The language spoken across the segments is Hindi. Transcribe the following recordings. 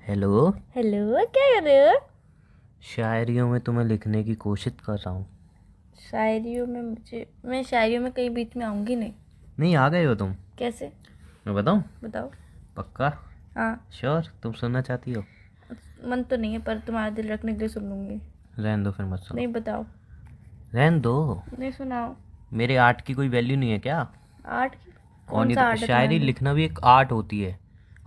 हेलो। हेलो, क्या कर रहे हो? शायरियों में तुम्हें लिखने की कोशिश कर रहा हूँ। मैं शायरियों में कहीं बीच में आऊंगी नहीं। नहीं आ गए हो तुम? कैसे? मैं बताऊँ? बताओ। पक्का? हाँ। श्योर? तुम सुनना चाहती हो? मन तो नहीं है पर तुम्हारा दिल रखने के लिए सुन लूंगी। रहने दो फिर मत सुनो। नहीं बताओ। रहने दो। नहीं सुनाओ। मेरे आर्ट की कोई वैल्यू नहीं है क्या? आर्ट की? और कौन नहीं सा तो आर्ट है शायरी तुम्हारे लिए? लिखना भी एक आर्ट होती है।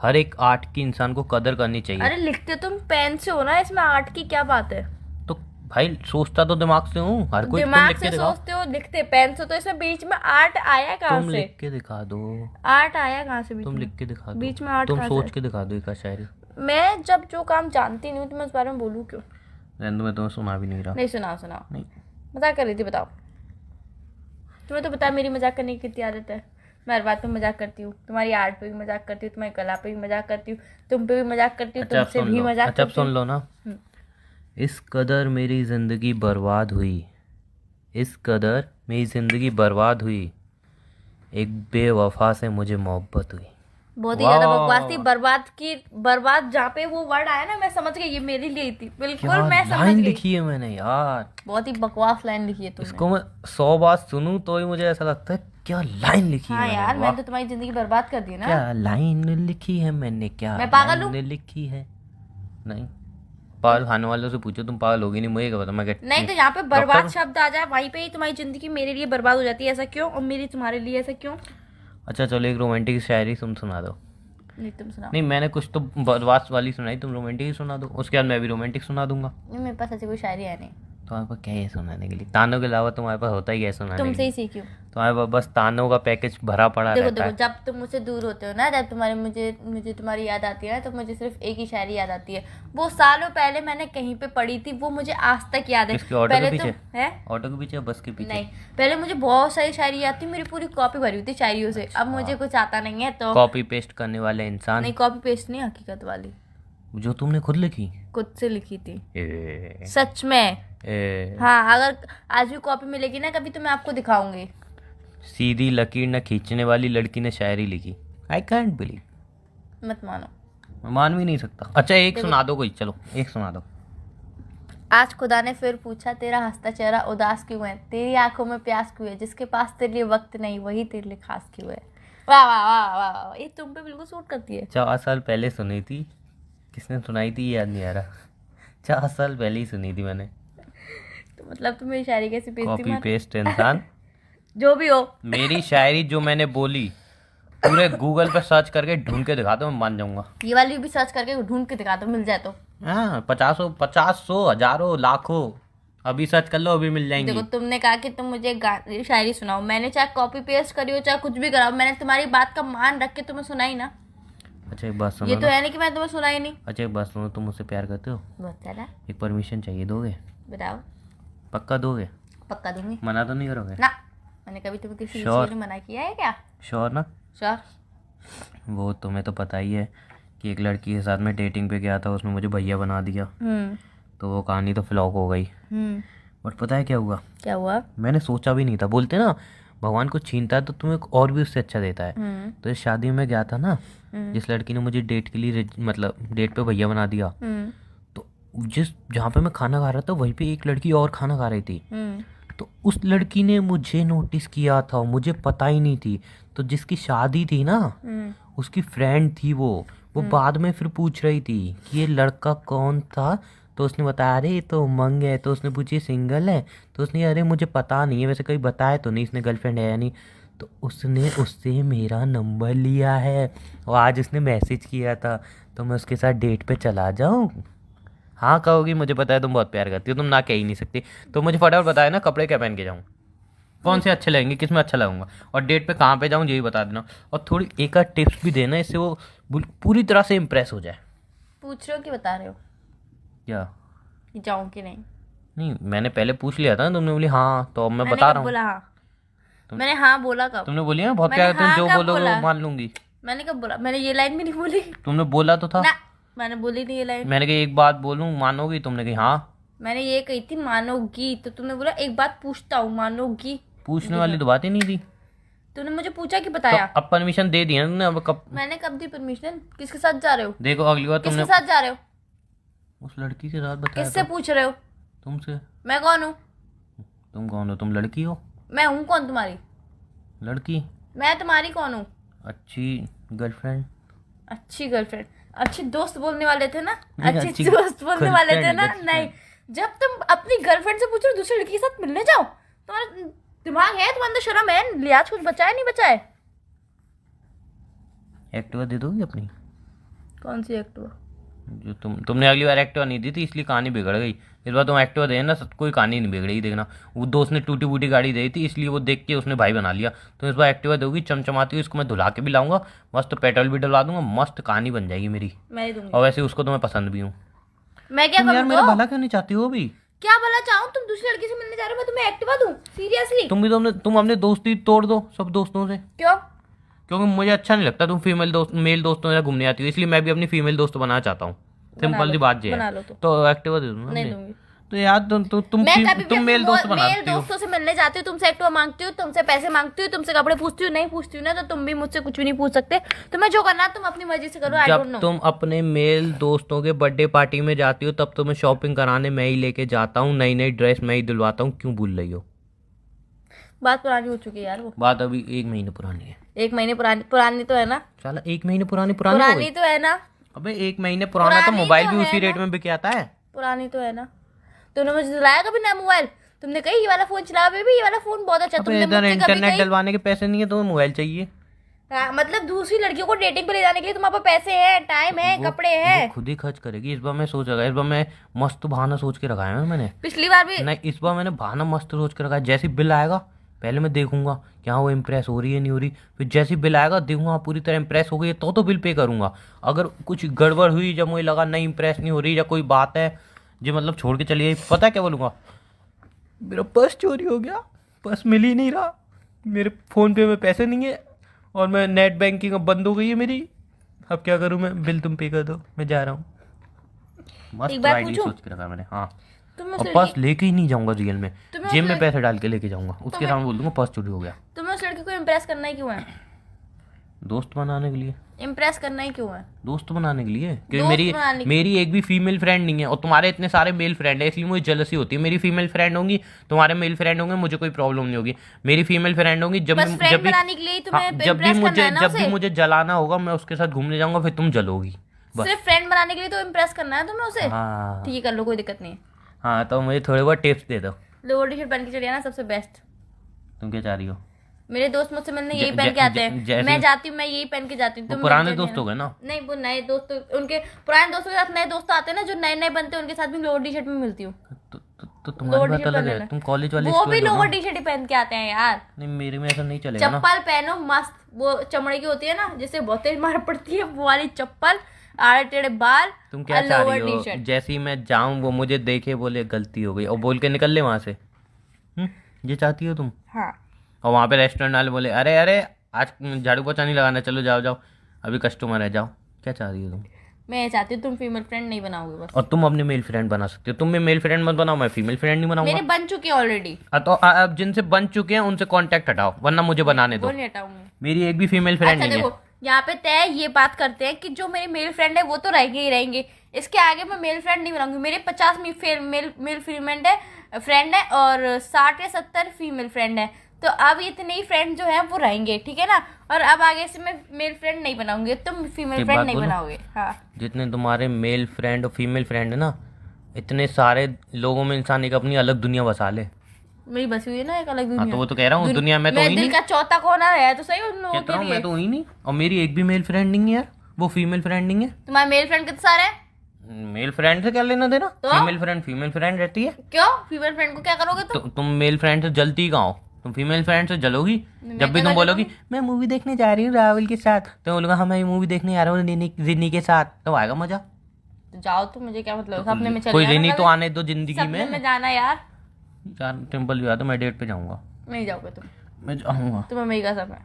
हर एक आर्ट की इंसान को कदर करनी चाहिए। अरे लिखते तुम पेन से हो ना, इसमें आर्ट की क्या बात है? तो भाई सोचता तो दिमाग से हूँ हर कोई। तुम दिमाग लिख से के दिखाओ। सोचते हो, लिखते पेन से, तो इसमें बीच में आर्ट आया कहाँ तुम से? लिख के दिखा दो। आर्ट आया कहाँ से बीच तुम में? लिख के दिखा दो। बीच में आर्ट तुम कहाँ सोच से? के दिखा दो एक शायरी। मैं जब जो काम जानती नहीं हूँ तो मैं उस बारे में बोलूँ क्यों? रहने दो, मैं तुम्हें सुना भी नहीं रहा। नहीं सुनाओ सुनाओ। नहीं। मजाक कर रही थी, बताओ। तुम्हें तो पता मेरी मजाक करने की कितनी आदत है। मैं हर बात पे मजाक करती हूँ, तुम्हारी आर्ट पे भी मजाक करती हूँ, तुम्हारी कला पे भी मजाक करती हूँ, तुम पे भी मजाक करती हूँ, अच्छा अब तुमसे सुन भी लो। मजाक अच्छा अब करती सुन हूँ। लो ना। इस कदर मेरी जिंदगी बर्बाद हुई। इस कदर मेरी जिंदगी बर्बाद हुई। एक बेवफा से मुझे मोहब्बत हुई। बहुत ही ज्यादा वाह, बकवास थी। बर्बाद की बर्बाद, जहाँ पे वो वर्ड आया ना, मैं समझ गई ये मेरे लिए ही थी, बिल्कुल क्या मैं समझ लाइन गई। लिखी है मैंने यार। बहुत ही बकवास लाइन लिखी है तुमने। इसको मैं 100 बार सुनूं तो ही मुझे ऐसा लगता है क्या लाइन लिखी है हाँ मैंने। यार, वाह, मैंने तो तुम्हारी जिंदगी बर्बाद कर दी ना। क्या लाइन लिखी है मैंने, क्या मैं पागल हूँ? लाइन लिखी है। नहीं, पागल खाने वालों से पूछो, तुम पागल होगी नहीं, मुझे क्या पता। मैं नहीं तो यहाँ पे बर्बाद डॉक्टर। शब्द आ जाए, वहीं पे ही तुम्हारी जिंदगी मेरे लिए बर्बाद हो जाती है, ऐसा क्यों? और मेरी तुम्हारे लिए ऐसा क्यों? अच्छा चलो एक रोमांटिक शायरी तुम सुना दो। नहीं तुम सुनाओ। नहीं मैंने कुछ तो बकवास वाली सुनाई, तुम रोमांटिक ही सुना दो, उसके बाद मैं भी रोमांटिक सुना दूंगा। नहीं, मेरे पास ऐसी कोई शायरी है नहीं। तुम्हारे पास क्या है सुनाने के लिए? तानों के अलावा तुम्हारे पास होता ही है सुनाने के तुमसे ही लिए। सीखी हूँ। तुम्हारे पास बस तानों का पैकेज भरा पड़ा देखो रहता देखो, है। जब तुम मुझसे दूर होते हो ना, जब तुम्हारे मुझे मुझे तुम्हारी याद आती है ना, तो मुझे सिर्फ एक ही शायरी याद आती है। वो सालों पहले मैंने कहीं पे पढ़ी थी, वो मुझे आज तक याद है। किसके? ऑटो के पहले पीछे? तो है। ऑटो के पीछे या बस के पीछे? नहीं, पहले मुझे बहुत सारी शायरी याद थी, मेरी पूरी कॉपी भरी हुई थी शायरियों से। अब मुझे कुछ आता नहीं है तो। कॉपी पेस्ट करने वाले इंसान। नहीं, कॉपी पेस्ट नहीं, हकीकत वाली। जो तुमने खुद लिखी? खुद से लिखी थी, ए, सच में। ए, हाँ, अगर आज भी कॉपी मिलेगी ना कभी तो मैं आपको दिखाऊंगी। सीधी लकीर न खींचने वाली लड़की ने शायरी लिखी। I can't believe. मत मानो। मैं मान भी नहीं सकता। अच्छा एक सुना दो कोई, चलो एक सुना दो। आज खुदा ने फिर पूछा, तेरा हंसता चेहरा उदास क्यों है, तेरी आंखों में प्यास क्यों है, जिसके पास तेरे लिए वक्त नहीं वही तेरे लिए खास क्यों है। वाह वाह वाह वाह वाह, ये तुम पे बिल्कुल सूट करती है। 4 साल पहले सुनी थी। किसने सुनाई थी याद नहीं आ रहा। 4 साल पहले ही सुनी थी मैंने। तो मतलब तुम मेरी शायरी कैसी बेइज्जती कॉपी मार? पेस्ट इंसान। जो भी हो। मेरी शायरी जो मैंने बोली पूरे गूगल पर सर्च करके ढूंढ के दिखा दो, मैं मान जाऊंगा। ये वाली भी सर्च करके ढूंढ के दिखा दो, मिल जाए तो। हाँ 50 100 हजारों लाखों अभी सर्च कर लो, अभी मिल जाएंगी। देखो, तुमने कहा कि तुम मुझे शायरी सुनाओ, मैंने चाहे कॉपी पेस्ट करी हो चाहे कुछ भी कराओ, मैंने तुम्हारी बात का मान रख के तुम्हें सुनाई ना। अच्छा एक बात सुनो ये तो ना। है नहीं कि मैं तुम्हें सुनाई नहीं। अच्छा एक बात सुनो, तुम मुझसे प्यार करते हो? बहुत ज्यादा। एक परमिशन चाहिए, दोगे? बताओ। पक्का दोगे? पक्का दूंगी। मना तो नहीं करोगे ना, मैंने कभी तुम्हें किसी चीज Sure. के लिए मना किया है क्या? श्योर ना? श्योर। वो तुम्हें तो पता ही है कि एक लड़की के साथ मैं डेटिंग पे गया था, उसने मुझे भैया बना दिया। तो वो कहानी तो फ्लॉप हो गई। बट पता है क्या हुआ? क्या हुआ? मैंने सोचा भी नहीं था। बोलते ना भगवान कुछ छीनता है तो तुम्हें और भी उससे अच्छा देता है। तो इस शादी में गया था ना, जिस लड़की ने मुझे डेट के लिए मतलब डेट पे भैया बना दिया, तो जहाँ पे मैं खाना खा रहा था वहीं पे एक लड़की और खाना खा रही थी। तो उस लड़की ने मुझे नोटिस किया था, मुझे पता ही नहीं थी। तो जिसकी शादी थी ना, उसकी फ्रेंड थी वो बाद में फिर पूछ रही थी कि ये लड़का कौन था। तो उसने बताया अरे ये तो उमंग है। तो उसने पूछी सिंगल है? तो उसने अरे मुझे पता नहीं है, वैसे कहीं बताया तो नहीं इसने गर्लफ्रेंड है या नहीं। तो उसने उससे मेरा नंबर लिया है और आज उसने मैसेज किया था तो मैं उसके साथ डेट पे चला जाऊँ। हाँ कहोगी, मुझे पता है तुम बहुत प्यार करती हो, तुम ना कह ही नहीं सकती। तो मुझे फटाफट बताया ना कपड़े क्या पहन के जाऊँ, कौन से अच्छे लगेंगे, किस में अच्छा लगूंगा, और डेट पे कहाँ पे जाऊँ यही बता देना। और थोड़ी एक आध टिप्स भी देना, इससे वो पूरी तरह से इम्प्रेस हो जाए। पूछ रहे हो कि बता रहे हो क्या? कि जाऊं कि नहीं? नहीं मैंने पहले पूछ लिया था ना, तुमने बोली हाँ, तो अब मैं मैंने बता कब रहा हूँ। बोला हाँ? मैंने हाँ बोला कब? तुमने बोली ना बहुत मैंने प्यार, तुम हाँ जो कब बोलोगे बोला? वो मान लूंगी। मैंने कब बोला? मैंने ये लाइन भी नहीं बोली। तुमने बोला तो था ना, मैंने बोली नहीं ये लाइन। मैंने कहा एक बात बोलूँ मानोगी? तुमने कही हाँ। मैंने ये कही थी मानोगी, तो तुमने बोला एक बात पूछता हूँ, मानोगी? पूछने वाली तो बात ही नहीं थी। तूने मुझे पूछा कि बताया? तो अब परमिशन दे दिया ना, अब कब? मैंने कब दी परमिशन? किसके साथ जा रहे हो? देखो अगली बार किसके तुमने साथ जा रहे हो? उस लड़की के साथ बताया किससे था। पूछ रहे हो? तुमसे। मैं कौन हूँ? तुम कौन हो? तुम लड़की हो? मैं हूँ कौन तुम्हारी? लड़की। मैं तुम्हारी कौन हूँ? अच्छी गर्लफ्रेंड। अच्छी गर्लफ्रेंड? अच्छी दोस्त बोलने वाले थे ना? नहीं, अच्छी अच्छी दोस्त बोलने वाले थे girlfriend, ना? best नहीं, जब तुम अपनी गर्लफ्रेंड से पूछ रहे हो दूसरी लड़की के साथ मिलने जाओ, तुम्हारा दिमाग है? तुम्हारे अंदर शर्म है? लिहाज कुछ बचा है नहीं बचा है? एक्टिवा दे दोगी अपनी? कौन सी एक्टिवा? जो तुमने अगली बार एक्टिवा नहीं दी थी इसलिए कहानी बिगड़ गई। इस बार तुम एक्टिवा दे ना, कोई कहानी नहीं बिगड़ेगी। देखना, वो दोस्त ने टूटी बूटी गाड़ी दी थी इसलिए वो देख के उसने भाई बना लिया। तो इस बार एक्टिवा दोगी चमचमाती हुई, इसको मैं धुला के भी लाऊंगा, मस्त पेट्रोल भी डलवा दूंगा, मस्त कहानी बन जाएगी मेरी। मैं ही दूंगी। और वैसे उसको तो मैं पसंद भी हूँ। मैं क्या तुम यार करूँ? मेरा भला क्यों नहीं चाहती हो अभी? क्या भला चाहूँ? तुम दूसरी लड़की से मिलने जा रहे हो, मैं तुम्हें एक्टिवा दूं? सीरियसली? तुम अपने दोस्ती तोड़ दो सब दोस्तों से, क्यों? क्योंकि मुझे अच्छा नहीं लगता तुम फीमेल दोस्त मेल दोस्तों से घूमने आती हो, इसलिए मैं भी अपनी फीमेल दोस्त बनाना चाहता हूँ। सिंपल सी बात ये बना है। लो तो एक्टिवा दे दूँ नहीं दूंगी। तो यार मैं कभी भी तुम मेल दोस्त मेल बनाती हो। दोस्तों से मिलने जाती हूँ, तुमसे एक्टिवा मांगती हूँ, तुमसे पैसे मांगती हूँ, तुमसे कपड़े पूछती हूँ, नहीं पूछती हूँ ना तो तुम भी मुझसे कुछ भी नहीं पूछ सकते। तुम्हें जो करना है तुम अपनी मर्जी से करो। आई डोंट जब नो। तुम अपने मेल दोस्तों के बर्थडे पार्टी में जाती हो तब तुम्हें शॉपिंग कराने मैं ही लेके जाता हूँ, नई नई ड्रेस मैं ही दिलवाता हूँ, क्यों भूल रही हो? बात पुरानी हो चुकी है यार वो। बात अभी 1 महीने पुरानी है। 1 महीने पुरानी? पुरानी तो है ना? चलो 1 महीने पुरानी हो पुरानी गई। तो है ना? अबे 1 महीने पुराना तो पुरानी मोबाइल तो भी है उसी रेट ना? में बिक आता है। पुरानी तो है ना? तुमने मुझे दिलाया कभी नया मोबाइल? तुमने कही ये वाला फोन चला बेबी, ये वाला फोन बहुत अच्छा। अबे तुमने इधर मुझसे कभी इंटरनेट कही? डलवाने के पैसे नहीं है तो मोबाइल चाहिए। हाँ, मतलब दूसरी लड़कियों को डेटिंग पे ले जाने के लिए तुम्हारे पास पैसे हैं, टाइम है, कपड़े हैं। वो खुद ही खर्च करेगी। इस बार मैं सोच रहा, इस बार मैं मस्त बहाना सोच के रखा है मैंने। पिछली बार भी नहीं, इस बार मैंने बहाना मस्त सोच के रखा है। जैसे बिल आएगा पहले मैं देखूंगा क्या वो इम्प्रेस हो रही है नहीं हो रही, फिर जैसे बिल आएगा देखूंगा पूरी तरह इम्प्रेस हो गई है तो बिल पे करूंगा। अगर कुछ गड़बड़ हुई, जब मुझे लगा नहीं इम्प्रेस नहीं हो रही या कोई बात है जो मतलब छोड़ के चली गई, पता है क्या बोलूँगा? मेरा पर्स चोरी हो गया, पर्स मिल ही नहीं रहा, मेरे फ़ोन पे में पैसे नहीं है और मैं नेट बैंकिंग अब बंद हो गई है मेरी, अब क्या करूँ मैं? बिल तुम पे कर दो, मैं जा रहा हूँ। मस्त एक बार आइडिया पूछूं? सोच के रखा मैंने। हाँ, तुम और पर्स लेके ही नहीं जाऊंगा रियल में, तुम्हें जेब उस में लड़- पैसे डाल के लेके जाऊंगा, उसके सामने बोल दूंगा पर्स चोरी हो गया। तुम्हें उस लड़की को इम्प्रेस करना ही क्यों है? दोस्त बनाने के लिए। इम्प्रेस करना ही क्यों है? दोस्त बनाने के लिए, क्योंकि दोस्त बनाने मेरी एक भी फीमेल फ्रेंड नहीं है और तुम्हारे इतने सारे मेल फ्रेंड है, इसलिए मुझे जेलसी होती है। मेरी फीमेल फ्रेंड होंगी, तुम्हारे मेल फ्रेंड होंगे, मुझे कोई प्रॉब्लम नहीं होगी। मेरी फीमेल फ्रेंड होंगी, बस फ्रेंड बनाने के लिए ही तुम्हें इम्प्रेस करना है ना जब भी उसे? मुझे जलाना होगा मैं उसके साथ घूमने जाऊंगा, फिर तुम जलोगी बस। सिर्फ फ्रेंड बनाने के लिए तो इम्प्रेस करना है तुम्हें उसे? हाँ ठीक है, कर लो, कोई दिक्कत नहीं है। हाँ, तो मुझे थोड़े बहुत टिप्स दे दो। लोअर टी शर्ट पहन के चलिए ना, सबसे बेस्ट। तुम क्या चाह रही हो? मेरे दोस्त मुझसे मिलने यही ज- पहन ज- के आते ज- हैं, जैसे- मैं जाती हूँ मैं यही पहन के जाती हूँ। वो तुम पुराने मिलते दोस्त नहीं हो गए ना। नहीं, वो नए दोस्त, उनके पुराने दोस्तों के साथ नए दोस्त आते हैं ना, जो नए नए बनते हैं, उनके साथ भी लोअर टी शर्ट में मिलती हूँ। तो तुम्हारी लोअर बात टी शर्ट अलग है, पहनना। तुम कॉलेज वाले वो भी स्टूडेंट हो लोअर ना। टी शर्ट ही पहन के आते हैं यार। नहीं, मेरे में ऐसा नहीं चलेगा ना। चप्पल पहनो मस्त, वो चमड़े की होती है ना, जिससे बहुत तेज मार पड़ती है, वो वाली चप्पल, आड़े टेढ़े बाल, तुम क्या और चाह लोअर रही टी हो? शर्ट। जैसे ही मैं जाऊं वो मुझे देखे बोले गलती हो गई और बोल के निकल ले वहां से। ये चाहती हो तुम? हाँ, और वहां पे रेस्टोरेंट वाले बोले अरे अरे आज झाड़ू पोछा नहीं लगाना, चलो जाओ जाओ, अभी कस्टमर है, जाओ। क्या चाह रही हो तुम? मैं ये चाहती हूँ तुम फीमेल फ्रेंड नहीं बनाओगे बस। और तुम अपने मेल फ्रेंड बना सकते हो, तुम भी मेल फ्रेंड मत बनाओ, मैं फीमेल फ्रेंड नहीं बनाऊंगा। मेरे बन चुके हैं ऑलरेडी। तो अब जिनसे बन चुके हैं उनसे कांटेक्ट हटाओ, वरना मुझे बनाने दो। वो नहीं हटाऊंगी। मेरी एक भी फीमेल फ्रेंड अच्छा नहीं है। देखो, यहाँ पे तय ये बात करते हैं कि जो मेरे मेल फ्रेंड है वो तो रहेंगे ही रहेंगे, इसके आगे मैं मेल फ्रेंड नहीं बनाऊंगी। मेरे 50 मेल फ्रेंड है और 60 या 70 फीमेल फ्रेंड है, तो अब इतने ही फ्रेंड जो है वो रहेंगे, ठीक है ना। और अब आगे से मैं मेल फ्रेंड नहीं बनाऊंगी, तुम फीमेल एक फ्रेंड बात नहीं बोलूं? बनाओगे। हाँ, जितने तुम्हारे मेल फ्रेंड और फीमेल फ्रेंड है ना, इतने सारे लोगों में इंसान एक अपनी अलग दुनिया बसा ले। मेरी बसी हुई है ना एक अलग हाँ, दुनिया। तो वो तो कह रहा हूँ दुनिया में तो मेरे ही दिल नहीं। का चौथा कोना है तो सही उन लोगों कहता के हूँ लिए। मैं तो ही नहीं, और मेरी एक भी मेल फ्रेंड नहीं है यार, वो फीमेल फ्रेंड नहीं है। तुम्हारे मेल फ्रेंड कितने सारे हैं? मेल फ्रेंड से क्या लेना देना? तो? फीमेल फ्रेंड रहती है। क्यों? फीमेल फ्रेंड को क्या करोगे तुम? तुम मेल फ्रेंड से जलती कहाँ हो? तुम फीमेल फ्रेंड से जलोगी जब भी तुम बोलोगी मैं मूवी देखने जा रही हूँ राहुल के साथ, तो बोलूंगा हाँ मैं मूवी देखने आ रहा हूँ रिनी के साथ, तो आएगा मजा। तो जाओ, तो मुझे क्या मतलब, सपने में चले कोई जाना रिनी तो कभी। आने दो जिंदगी सपने में में। जाना यार। यार टेम्पल भी आता, मैं डेट पे जाऊंगा। नहीं जाओगे तुम, मैं जाऊंगा। तुम्हें मेरी कसम है।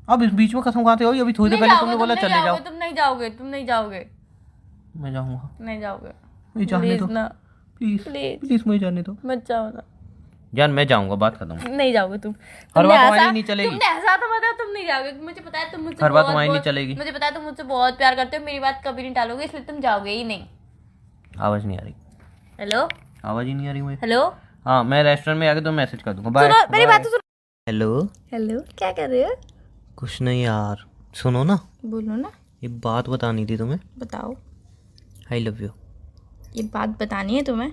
अब इस बीच में कसम खाते हो? अभी थोड़ी देर नहीं पहले जाओगे, तुमने बोला तुम चले नहीं जाओ। जाओगे, तुम नहीं जाओगे, तुम नहीं जाओगे, मैं जाऊंगा। नहीं जाओगे। मुझे जाने प्लीज दो, ना, प्लीज प्लीज प्लीज मुझे जाने दो। मत जाओ ना। जान मैं जाऊंगा, बात खत्म। नहीं जाओगे तुम। हर तुमने बात ऐसा तुम्हारी नहीं चलेगी। तुमने ऐसा तो बताया तुम नहीं जाओगे, मुझे पता है तुम मुझसे हर बात बहुत तुम्हारी नहीं बहुत चलेगी। मुझे पता है तुम मुझसे बहुत प्यार करते हो, मेरी बात कभी नहीं टालोगे, इसलिए तुम जाओगे ही नहीं। आवाज नहीं आ रही। हेलो आवाज ही नहीं आ रही मुझे। हेलो हाँ मैं रेस्टोरेंट में आके तो मैसेज कर दूंगा। बाय। सुनो मेरी बात तो सुनो। हेलो। हेलो क्या कर रहे हो? कुछ नहीं यार, सुनो ना, बोलो ना। ये बात बतानी थी तुम्हें। बताओ। आई लव यू। ये बात बतानी है तुम्हें?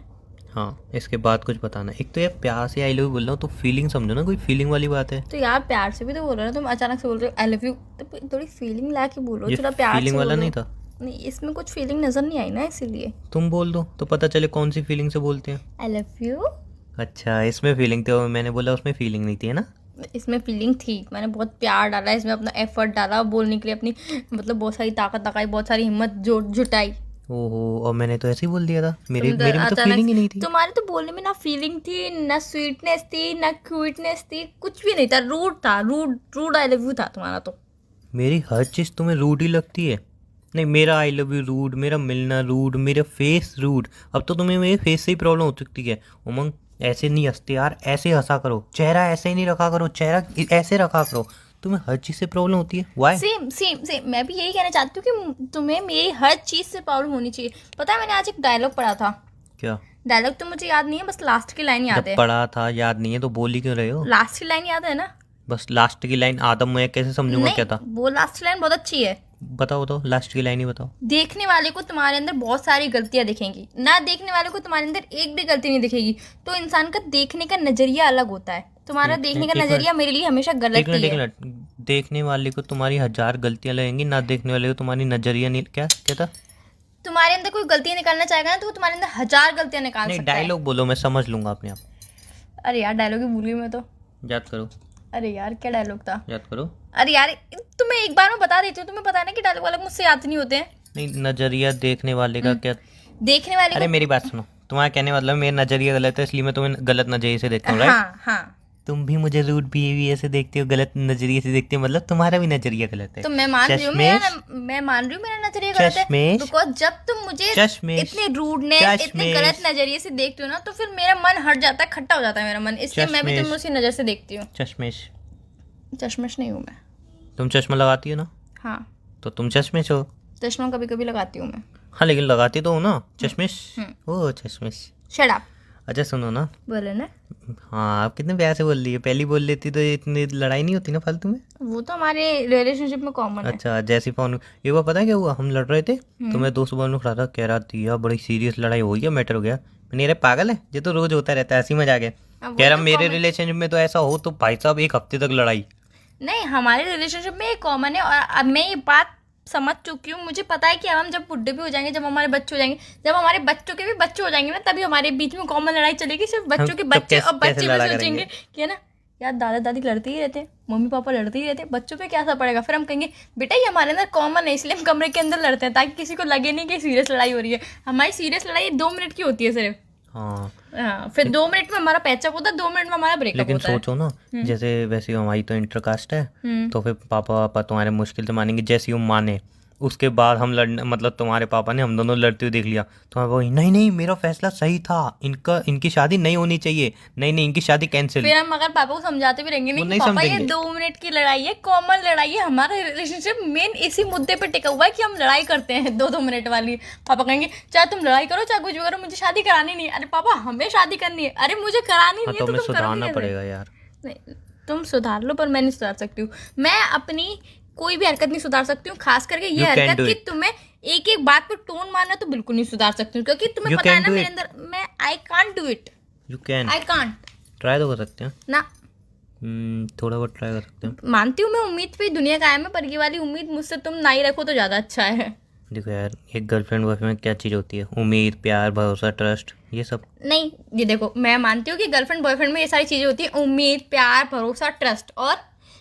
हाँ इसके बाद कुछ बताना। एक तो यार प्यार से आई लव यू बोल रहा हूँ तो फीलिंग समझो ना, कोई फीलिंग वाली बात है। तो यार प्यार से भी तो बोल रहे हो ना, तुम अचानक से बोल रहे हो आई लव यू, तो थोड़ी फीलिंग ला के बोलो, ये थोड़ा प्यार से फीलिंग वाला बोलो। नहीं था। नहीं इसमें कुछ फीलिंग नजर नहीं आई ना, इसीलिए। तुम बोल दो तो पता चले कौन सी फीलिंग से बोलते हैं। आई लव यू। अच्छा इसमें फीलिंग थी और मैंने बोला उसमें फीलिंग नहीं थी, है ना। इसमें फीलिंग थी, मैंने बहुत प्यार डाला इसमें, अपना एफर्ट डाला बोलने के लिए, अपनी मतलब बहुत सारी ताकत लगाई, बहुत सारी हिम्मत जुटाई। ओहो, और मैंने तो ऐसे ही बोल दिया था। मेरे तुम तो मेरे में तो अचानक फीलिंग ही नहीं थी। तुम्हारे तो बोलने में ना फीलिंग थी, ना स्वीटनेस थी, ना क्यूटनेस थी, कुछ भी नहीं था, रूड था, rude rude I love you था तुम्हारा तो। मेरी हर चीज़ तुम्हें रूड ही लगती है। नहीं मेरा आई लव यू रूड, मेरा मिलना रूड, मेरा फेस रूड। अब तो तुम्हें मेरे फेस से ही प्रॉब्लम हो सकती है। उमंग ऐसे नहीं हंसते यार, ऐसे हंसा करो, चेहरा ऐसे ही नहीं रखा करो, चेहरा ऐसे रखा करो। तुम्हें हर चीज़ से प्रॉब्लम होती है, वाई? सेम सेम सेम, मैं भी यही कहना चाहती हूँ कि तुम्हें मेरी हर चीज़ से प्रॉब्लम होनी चाहिए। पता है मैंने आज एक डायलॉग पढ़ा था। क्या डायलॉग तो मुझे याद नहीं है, बस लास्ट की लाइन याद जब है। पढ़ा था याद नहीं है तो बोल ही क्यों रहे हो? लास्ट की लाइन याद है ना? बस लास्ट की लाइन आदम मैं कैसे समझूंगा क्या था? नहीं वो लास्ट लाइन बहुत अच्छी है। बताओ बताओ, लास्ट की लाइन ही बताओ। देखने वाले को तुम्हारे अंदर बहुत सारी गलतियां दिखेंगी, ना देखने वाले को तुम्हारे अंदर एक भी गलती नहीं दिखेगी। तो इंसान का देखने का नजरिया अलग होता है, तुम्हारा देखने का नजरिया मेरे लिए हमेशा गलत ही है। देखने वाले को तुम्हारी 1000 गलतियां लगेंगी, ना देखने वाले को तुम्हारी नजरिया नहीं। क्या क्या था? तुम्हारे अंदर कोई गलतियां निकालना चाहेगा ना तो वो तुम्हारे अंदर 1000 गलतियां निकाल नहीं सकता है। डायलॉग बोलो, मैं समझ लूंगा अपने आप। अरे यार डायलॉग ही भूल गई मैं तो। याद करो, अरे यार क्या डायलॉग था? याद करो। अरे यार तुम्हें एक बार मैं बता देती हूँ, तुम्हें पता है ना कि डायलॉग वाले मुझसे याद नहीं होते हैं। नहीं नजरिया देखने वाले का क्या? देखने वाले अरे को। मेरी बात सुनो, तुम्हारा कहने मतलब मेरा नजरिया गलत है इसलिए मैं तुम्हें गलत नजरिए से देखता हूँ, राइट? हाँ हाँ। तुम भी मुझे रूड बिहेवियर से देखते हो, गलत नजरिए से देखते हो, मतलब तुम्हारा भी नजरिया गलत है। तो मैं मान रही हूँ मैं मान रही हूँ मेरा नजरिया गलत है, चश्मेश। बिकॉज जब तुम मुझे चश्मेश। इतने रूडनेस, इतने चश्मेश। गलत नजरिए से देखते हो ना तो फिर मेरा मन हट जाता है, खट्टा हो जाता है मेरा मन, इसलिए मैं भी चश्मेश। तुम्हें उसी नजर से देखती हूँ। चश्मेश। चश्मश नहीं हूँ मैं। तुम चश्मा लगाती हो ना, हाँ तो तुम चश्मेश हो। चश्मा कभी कभी लगाती हूँ मैं। हाँ लेकिन लगाती तो हो ना चश्मेश। ओ चश्मेश। Shut up. अच्छा सुनो ना, बोलो ना। हाँ आप कितने प्यार से बोल रही है, पहली बोल लेती तो इतनी लड़ाई नहीं होती ना फालतू में। वो तो हमारे रिलेशनशिप में कॉमन है। अच्छा जैसी फोन एक बार पता है क्या हुआ, हम लड़ रहे थे तो मैं दोस्त में खड़ा था, कह रहा थी बड़ी सीरियस लड़ाई हो गई, मैटर हो गया। मैंने अरे पागल है, ये तो रोज होता रहता है, हंसी मजाक है। कह रहा मेरे रिलेशनशिप में तो ऐसा हो तो भाई साहब 1 हफ्ते तक लड़ाई। नहीं हमारे रिलेशनशिप में एक कॉमन है, और अब मैं ये बात समझ चुकी हूँ, मुझे पता है कि अब हम जब बुढ़े भी हो जाएंगे, जब हमारे बच्चे हो जाएंगे, जब हमारे बच्चों के भी बच्चे हो जाएंगे ना, तभी हमारे बीच में कॉमन लड़ाई चलेगी, सिर्फ बच्चों के तब बच्चे। और कैसे बच्चे भी लड़ा सोचेंगे कि है ना यार दादा दादी लड़ते ही रहते, मम्मी पापा लड़ते ही रहते, बच्चों पे क्या असर पड़ेगा। फिर हम कहेंगे बेटा ये हमारे अंदर कॉमन है, इसलिए हम कमरे के अंदर लड़ते हैं, ताकि किसी को लगे नहीं कि सीरियस लड़ाई हो रही है। हमारी सीरियस लड़ाई 2 मिनट की होती है सिर्फ। हाँ फिर 2 मिनट में हमारा पैचअप होता है, 2 मिनट में हमारा ब्रेकअप लेकिन होता है। सोचो ना, जैसे वैसे हमारी तो इंटरकास्ट है, तो फिर पापा पापा तुम्हारे मुश्किल से मानेंगे, जैसे वो माने उसके बाद हम लड़ने, मतलब तुम्हारे पापा ने हम दोनों लड़ते हुए देख लिया तो वो नहीं नहीं मेरा फैसला सही था, इनकी शादी नहीं होनी चाहिए, नहीं नहीं इनकी शादी कैंसिल। फिर हम अगर पापा को समझाते भी रहेंगे नहीं पापा ये 2 मिनट की लड़ाई है, कॉमन लड़ाई है, हमारा रिलेशनशिप मेन इसी मुद्दे पे टिका हुआ है कि हम लड़ाई करते हैं 2-2 मिनट वाली। पापा कहेंगे चाहे तुम लड़ाई करो चाहे कुछ भी करो, मुझे शादी करानी नहीं है। अरे पापा हमें शादी करनी है। अरे मुझे करानी नहीं है तो तुम सुधारना पड़ेगा यार। नहीं तुम सुधार लो, पर मैं नहीं सुधार सकती हूँ। मैं अपनी कोई भी हरकत नहीं सुधार सकती हूँ, खास करके ये हरकत कि तुम्हें एक एक बात पे टोन मारना तो बिल्कुल नहीं सुधार सकती हूँ, क्योंकि तुम्हें पता है ना मेरे अंदर मैं I can't do it. You can, I can't. Try तो कर सकते हैं ना। थोड़ा बहुत ट्राई कर सकते हैं। मानती हूँ मैं उम्मीद पे दुनिया कायम है, पर ये वाली उम्मीद मुझसे तुम ना ही रखो तो ज्यादा अच्छा है। देखो यार एक गर्लफ्रेंड बॉयफ्रेंड में क्या चीज़ होती है, उम्मीद प्यार भरोसा ट्रस्ट, ये सब नहीं ये देखो मैं मानती हूँ कि गर्लफ्रेंड बॉयफ्रेंड में ये सारी चीजें होती है, उम्मीद प्यार भरोसा ट्रस्ट और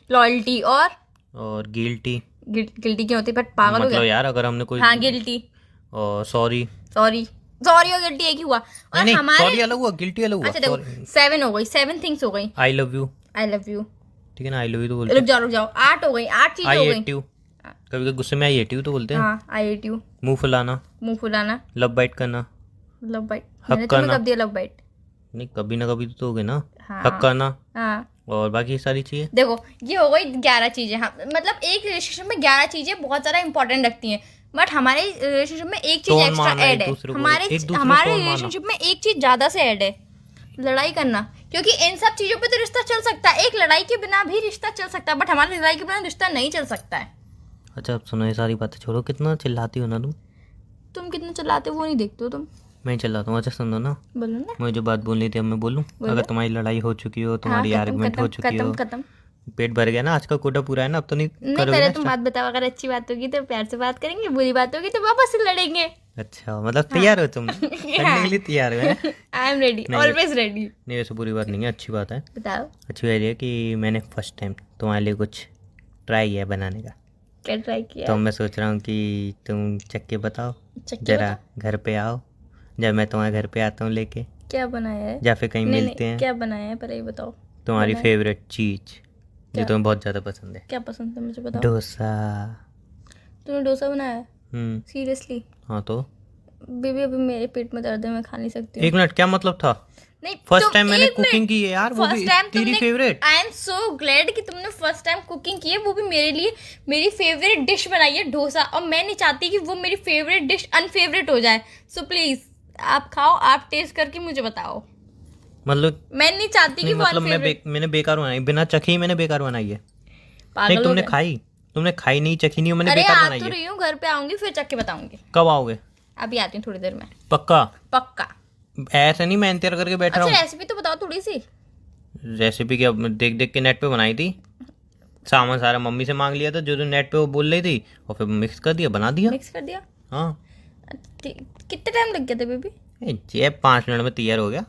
लॉयल्टी और गिल्टी। गिल्टी क्या होती है? बट पागल हो मतलब गया यार अगर हमने कोई हाँ गिल्टी और सॉरी सॉरी और गिल्टी एक ही हुआ। और नहीं हमारे सॉरी अलग हुआ, गिल्टी अलग हुआ। अच्छा देखो 7 हो गई, 7 थिंग्स हो गई। आई love you, I love you, ठीक है ना, आई लव यू तो बोलते रुक जाओ 8 हो गई, 8 चीजें हो आई गई। हेट यू, कभी कभी गुस्से में आई हेट यू तो बोलते हैं। हाँ आई हेट यू, मुंह फुलाना, मुंह फुलाना, लव बाइट करना, लव बाइट। हक मैंने तुम्हें करना। कब दिया लव बाइट? नहीं कभी ना कभी तो दोगे ना। हाँ। पक्का ना। हाँ और बाकी सारी चीजें देखो ये हो गई 11 चीजें। हाँ मतलब एक रिलेशनशिप में 11 चीजें बहुत ज़्यादा इंपॉर्टेंट रखती हैं, बट हमारे रिलेशनशिप में एक चीज कौन एक्स्ट्रा मान रहा है ऐड एक है। दूसरे को? हमारे एक दूसरे को हमारे कौन मान रहा? रिलेशनशिप में एक चीज ज्यादा से ऐड है, लड़ाई करना। क्योंकि इन सब चीजों पे तो रिश्ता चल सकता है, एक लड़ाई के बिना भी रिश्ता चल सकता है, बट हमारी लड़ाई के बिना रिश्ता नहीं चल सकता है। अच्छा अब सुनो, ये सारी बातें छोड़ो, कितना चिल्लाती हो ना तुम कितना चलाते हो वो नहीं देखते हो तुम। मैं चिल्लाता हूँ। अच्छा सुनो ना, बोलो ना। मुझे जो बात बोलनी थी अब मैं बोलूँ? बोलो। अगर तुम्हारी लड़ाई हो चुकी हो, हाँ तुम्हारी खत्म आर्गुमेंट हो खत्म चुकी हो, खत्म खत्म। पेट भर गया ना, आज का कोटा पूरा है ना, अब तो नहीं नहीं करोगे पहले ना तुम start? बात बताओ, अगर अच्छी बात होगी तो प्यार से बात करेंगे, बुरी बात होगी तो वापस से लड़ेंगे। अच्छा मतलब तैयार हो तुम लड़ने के लिए? तैयार हो हैं? आई एम रेडी, नहीं, ऑलवेज रेडी। नहीं वैसे बुरी बात नहीं है, अच्छी बात है। बताओ अच्छी बात ये है कि मैंने फर्स्ट टाइम तुम्हारे लिए कुछ ट्राई किया बनाने का। क्या ट्राई किया? तो मैं सोच रहा हूँ कि तुम चक्के बताओ, चक्की जरा बताओ। घर पे आओ, जब मैं तुम्हारे घर पे आता हूँ लेके, क्या बनाया है? या फिर कहीं नहीं, मिलते नहीं, हैं। क्या बनाया है पहले ये बताओ। तुम्हारी बनाया? फेवरेट चीज जो क्या? तुम्हें बहुत ज़्यादा पसंद है, क्या पसंद है मुझे बताओ। डोसा। तूने डोसा बनाया है? सीरियसली? हाँ तो बेबी अभी मेरे पेट में दर्द है, मैं खा नहीं सकती हूँ। एक मिनट, क्या मतलब था? नहीं फर्स्ट टाइम मैंने कुकिंग की है यार, वो भी तेरी favourite. I am so glad कि तुमने फर्स्ट टाइम कुकिंग की है, वो भी मेरे लिए। मेरी फेवरेट डिश बनाई है डोसा, और मैं नहीं चाहती कि वो मेरी फेवरेट डिश अनफेवरेट हो जाए। सो प्लीज आप खाओ, आप टेस्ट करके मुझे बताओ। मतलब मैं नहीं चाहती कि नहीं, वो मतलब अनफेवरेट। मैंने बेकार बनाई, बिना चखी ही मैंने बेकार बनाई है। नहीं पागल हो तुमने गए? खाई, तुमने खाई नहीं, चखी नहीं, मैंने अरे बेकार आ बनाई तो है। रही हूँ, घर पे आऊंगी फिर चख के बताऊंगी। कब आओगे? अभी आती हूँ थोड़ी देर में। पक्का? पक्का। ऐसे नहीं मैं इंतजार करके बैठ अच्छा रहा हूँ। रेसिपी तो बताओ थोड़ी सी। रेसिपी क्या, देख देख के नेट पे बनाई थी, सामान सारा मम्मी से मांग लिया था जो जो नेट पे वो बोल रही थी, और फिर मिक्स कर दिया, बना दिया। मिक्स कर दिया? हाँ। कितने टाइम लग गया था बेबी? ये 5 मिनट में तैयार हो गया,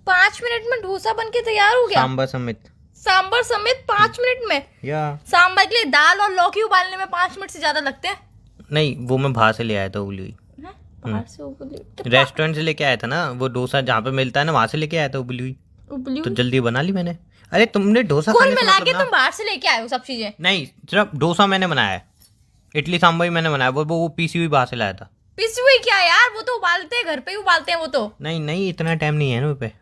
5 मिनट में डोसा बन के तैयार हो गया? सांबर समेत। सांबर समेत 5 मिनट में? या सांबर के लिए दाल और लौकी उबालने में 5 मिनट से ज्यादा लगते हैं? नहीं, वो मैं बाहर से ले आया था उबली हुई, हैं? बाहर से उबली रेस्टोरेंट से लेके आया था ना, वो डोसा जहाँ पे मिलता है ना, वहां से लेके आया था उबली हुई, उबली तो हुई? जल्दी बना ली मैंने। अरे तुमने डोसा कुल खाने से मिला के मतलब ना, तुम बाहर से लेके आए हो सब चीजें? नहीं सिर्फ डोसा मैंने बनाया है, इडली सांभर भी मैंने बनाया, वो पीसी हुई बाहर से लाया था। पिसी हुई क्या यार, वो तो उबालते हैं, घर पे ही उबालते हैं वो तो। नहीं नहीं, इतना टाइम नहीं है ना पे।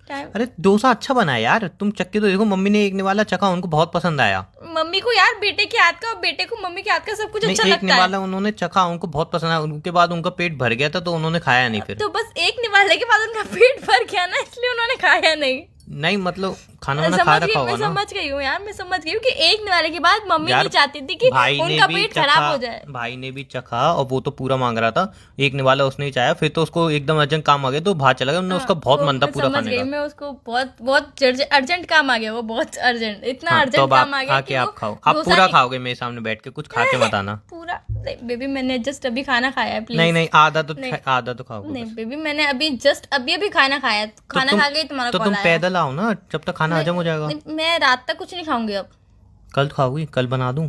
टाइम? अरे डोसा अच्छा बना है यार, तुम चक्के तो देखो, मम्मी ने एक निवाला चखा, उनको बहुत पसंद आया। मम्मी को यार बेटे के हाथ का और बेटे को मम्मी के हाथ का सब कुछ नहीं, अच्छा एक लगता है। निवाला उन्होंने चखा, उनको बहुत पसंद आया, उनके बाद उनका पेट भर गया था तो उन्होंने खाया नहीं फिर। तो बस एक निवाले के बाद उनका पेट भर गया ना, इसलिए उन्होंने खाया नहीं। नहीं मतलब खाना वाना खा समझ गई, रखा मैं होगा ना समझ गई हूँ यार, मैं समझ गई हूँ कि एक निवाले के बाद मम्मी यार, नहीं चाहती थी कि भाई ने उनका भी पेट चखा, खराब हो जाए। भाई ने भी चखा और वो तो पूरा मांग रहा था, एक निवाला उसने ही चाहा, फिर तो उसको एकदम अर्जेंट काम आ गया तो बाहर चला गया, उन्होंने उसका बहुत मन था मैं पूरा समझ खाने गई, का। मैं उसको बहुत बहुत अर्जेंट काम आ गया, वो बहुत अर्जेंट, इतना हाँ, तो अर्जेंट अब काम आ आप गया आके कि आप वो खाओ, आप डोसा पूरा नहीं- खाओगे मेरे सामने बैठ के, कुछ खा के मत आना। पूरा बेबी मैंने जस्ट अभी खाना खाया है, प्लीज। नहीं नहीं, नहीं। आधा तो खाओगे नहीं बस। बेबी मैंने अभी जस्ट अभी खाना खाया है। खाना तुम- खा के तुम्हारा तो कॉल तुम आया। पैदल आओ ना, जब तक खाना हजम हो जाएगा। नहीं, मैं रात तक कुछ नहीं खाऊंगी अब। कल खाओगी? कल बना दूं?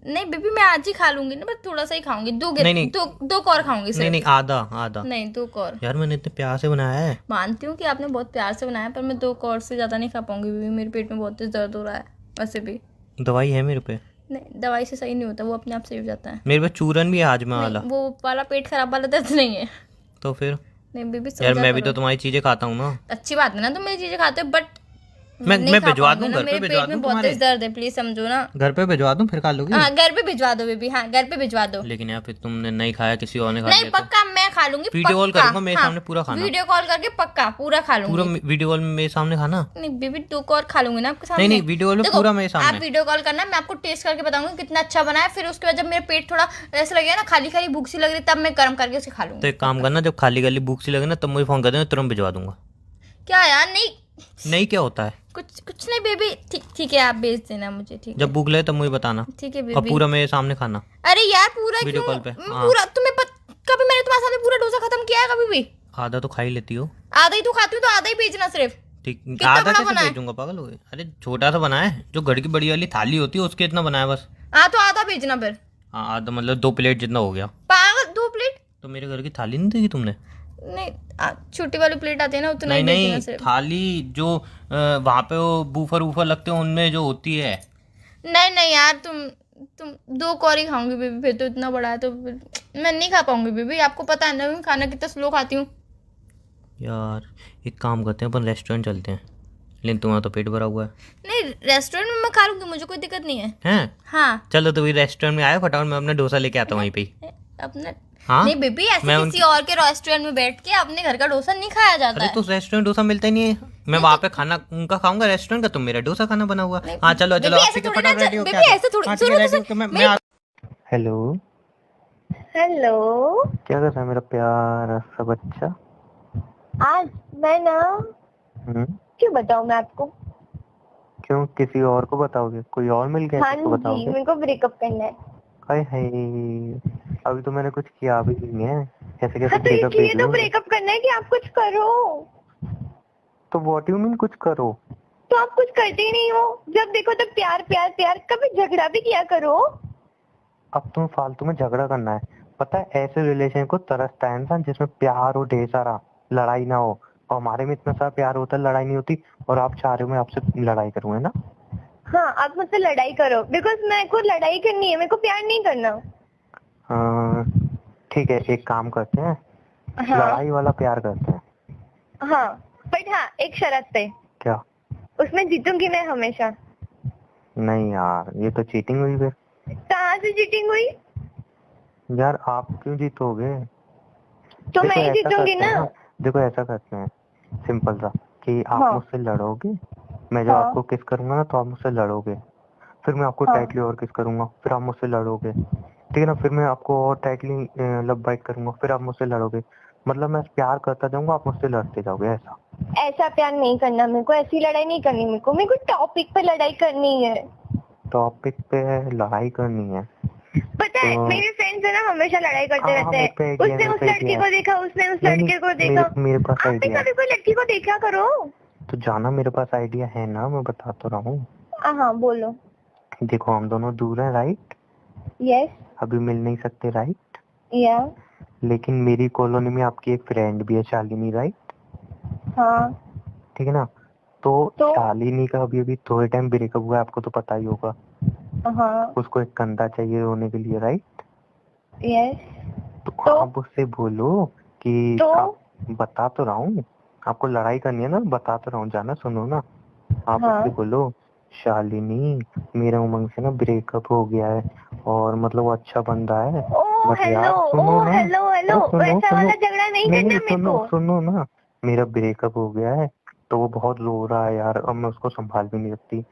नहीं बेबी मैं आज ही खा लूंगी ना, बस थोड़ा सा ही खाऊंगी, नहीं। दो कौर खाऊंगी नहीं सिर्फ। नहीं, आधा नहीं 2 कौर। यार मैंने इतने प्यार से बनाया है। मानती हूँ कि आपने बहुत प्यार से बनाया, पर मैं 2 कौर से ज्यादा नहीं खा पाऊंगी बेबी, मेरे पेट में बहुत तेज दर्द हो रहा है वैसे भी। दवाई है मेरे पे? नहीं दवाई से सही नहीं होता, वो अपने आप सही हो जाता है। मेरे पे चूरन भी है हाजमा वाला। नहीं, वो वाला पेट खराब वाला दर्द नहीं है। तो फिर नहीं बेबी यार मैं भी तो तुम्हारी चीजें खाता हूँ ना। अच्छी बात है ना, तुम मेरी चीजें खाते हो, बट मैं नहीं खा भिजवा पाऊंगी दूं, ना, घर पे मेरे भिजवा पेट में दूं बहुत तुम्हारे? तेज दर्द है, प्लीज समझो ना। घर पे भिजवा दूं, फिर खा लोगी? हाँ घर पे भिजवा दो बेबी, हाँ घर पे भिजवा दो। लेकिन यार फिर तुमने नहीं खाया, किसी और ने खा नहीं लिया तो पक्का मैं खा लूंगी, वीडियो कॉल पक्का, करूंगा मेरे हाँ, सामने पूरा खाना। वीडियो कॉल करके पक्का पूरा खा पूरा लूंगी। वीडियो कॉल में मेरे सामने खाना। नहीं बेबी 2 कौर खा लूंगी ना आपके सामने। नहीं वीडियो कॉल में देखो, पूरा मेरे आप सामने। वीडियो कॉल करना, मैं आपको टेस्ट करके बताऊंगी कितना अच्छा बना है, फिर उसके बाद जब मेरे पेट थोड़ा ऐसा लगेगा ना, खाली खाली भूख सी लग रही, तब मैं गर्म करके उसे खा तो लूंगी। एक काम करना, जब खाली गली भूख सी लगे ना, तब मुझे फोन कर देना, तुरंत भिजवा दूंगा। क्या यार? नहीं नहीं क्या होता है? कुछ नहीं बेबी, ठीक है आप भेज देना मुझे, ठीक है जब भूख लगे तब मुझे बताना, ठीक है और बेबी। पूरा मेरे सामने खाना। अरे यार पूरा वीडियो क्यों? कॉल पे, हाँ। पूरा तुम्हें कभी मैंने तुम्हारे सामने पूरा डोसा खत्म किया है कभी भी? आधा तो खा ही लेती हो। आधा ही तो खाती हूँ, तो आधा ही भेजना सिर्फ। ठीक, कितना आधा बड़ा कैसे बना है? भेजूंगा, पागल हो गए? अरे छोटा सा बनाया है, जो घर की बड़ी वाली थाली होती है उसके इतना बनाया बस। हाँ तो आधा भेजना फिर। हाँ आधा मतलब 2 प्लेट जितना हो गया। पागल 2 प्लेट? तो मेरे घर की थाली नहीं देखी तुमने? नहीं छोटी वाली प्लेट आती है ना, उतना नहीं ही भेजना नहीं, सिर्फ। थाली जो वहाँ पे वो बूफर वूफर लगते हैं उनमें जो होती है। नहीं यार तुम 2 कौर ही खाऊंगी बेबी, फिर तो इतना बड़ा है तो फिर मैं नहीं खा पाऊंगी बेबी, आपको पता है ना मैं खाना कितना स्लो खाती हूँ। यार एक काम करते हैं, अपन रेस्टोरेंट चलते हैं। लेकिन तुम्हारा तो पेट भरा हुआ है। नहीं, रेस्टोरेंट में मैं खा लूंगी, मुझे कोई दिक्कत नहीं है। हैं? हाँ। चलो तो वही रेस्टोरेंट में आया, फटाफट मैं अपना डोसा लेके आता हूँ वहीं पे ही। अपने हाँ नहीं बेबी, ऐसे मैं किसी और के रेस्टोरेंट में बैठ के अपने घर का डोसा नहीं खाया जाता अरे है। तो रेस्टोरेंट डोसा मिलता ही नहीं है, मैं वहाँ पे खाना उनका खाऊंगा रेस्टोरेंट का, तुम मेरा डोसा खाना बना हुआ। हाँ चलो चलो, बेबी आप ऐसे ठीक है, थोड़ी ना फटाफट रेडी हो बेबी, ऐसे थोड़ी, सुनो तो रेडी सही। होके मैं हेलो, हेलो। क्या कर रहा है मेरा प्यारा सा बच्चा? आज मैं ना, हम्म, क्यों बताऊँ मैं आपको? क्यों किसी और को बताओगे? कोई और मिल गया हाँ किसको जी, बताओगे? मेरे को ब्रेकअप करना है। हाय हाय, अभी तो मैंने कुछ किया भी नहीं है, कैसे कैसे हाँ तो ब्रेकअप इसलिए भेज तो रहे हो? ब्रेकअप करना है कि आप कुछ करो। तो व्हाट यू मीन कुछ करो? तो आप कुछ करते ही नहीं हो, जब देखो तो प्यार प्यार प्यार, कभी झगड़ा भी किया करो। अब तुम फालतू में झगड़ा करना है, पता है ऐसे रिलेशन को तरसता है इंसान जिसमें प्यार हो ढेर सारा, लड़ाई ना हो। और हमारे में इतना सारा प्यार होता है, लड़ाई नहीं होती, और आप चाह रहे हो मैं आपसे लड़ाई करूँ, है ना? हाँ, आप मुझसे लड़ाई करो, बिकॉज मेरे को लड़ाई करनी है, मेरे को प्यार नहीं करना। हाँ, ठीक है, एक काम करते हैं, हाँ लड़ाई वाला प्यार करते हैं। हाँ, बट हाँ एक शर्त पे, क्या? उसमें जीतूंगी मैं हमेशा। नहीं यार, ये तो चीटिंग हुई फिर। कहाँ से चीटिंग हुई? यार आप क्यों जीतोगे? तो देखो मैं ही ऐसा जीतूंगी करते हैं ना। ना, देखो ऐसा करते हैं, सिंपल सा, कि आप हाँ मुझसे लड़ोगे, मैं जब हाँ आपको किस करूंगा ना तो आप मुझसे लड़ोगे, फिर मैं आपको हाँ। टाइटली और किस करूंगा, फिर आप मुझसे लड़ोगे, ठीक है ना? फिर मैं आपको और टाइटली लब बाइट करूंगा, फिर आप मुझसे लड़ोगे। मतलब मैं प्यार करता जाऊंगा, आप मुझसे लड़ते जाओगे, ऐसा। ऐसा प्यार नहीं करना मेरे को, ऐसी लड़ाई नहीं करनी मेरे को टॉपिक पे लड़ाई करनी है। टॉपिक पे लड़ाई करनी है? पता है तो मेरे फ्रेंड्स है ना, हमेशा लड़ाई करते हाँ रहते मेरे पे हैं। आइडिया है, उसने मेरे उस पे लड़की आइडिया को है। देखा, उसने उस नहीं लड़के को देखा। मेरे पास आप भी आइडिया है। कभी कोई लड़की को देखा करो। तो जाना, मेरे पास आइडिया है ना, मैं बता तो रहा हूँ। हाँ बोलो। देखो हम दोनों दूर हैं, राइट? यस। अभी मिल नहीं सकते, राइट? या। लेकिन मेरी कॉलोनी में आपकी एक फ्रेंड भी है, शालिनी, राइट? हाँ ठीक है ना? तो तो शालिनी का अभी अभी थोड़े टाइम ब्रेकअप हुआ है, आपको तो पता ही होगा। हाँ। उसको एक कंधा चाहिए रोने के लिए, राइट? यस। तो आप उससे बोलो कि तो आप, बता तो रहा हूँ, आपको लड़ाई करनी है ना, बता तो रहा हूँ, जाना सुनो ना। आप हाँ। उससे बोलो, शालिनी मेरा उमंग से ना ब्रेकअप हो गया है, और मतलब वो अच्छा बंदा है, ओ बट हेलो, यार सुनो ओ ना, हेलो हेलो, अरे सुनो वैसा सुनो, वाला झगड़ा नहीं करना नहीं मेरे सुनो को। सुनो ना, मेरा ब्रेकअप हो गया है, तो वो बहुत रो रहा है यार, अब मैं उसको संभाल भी नहीं सकती।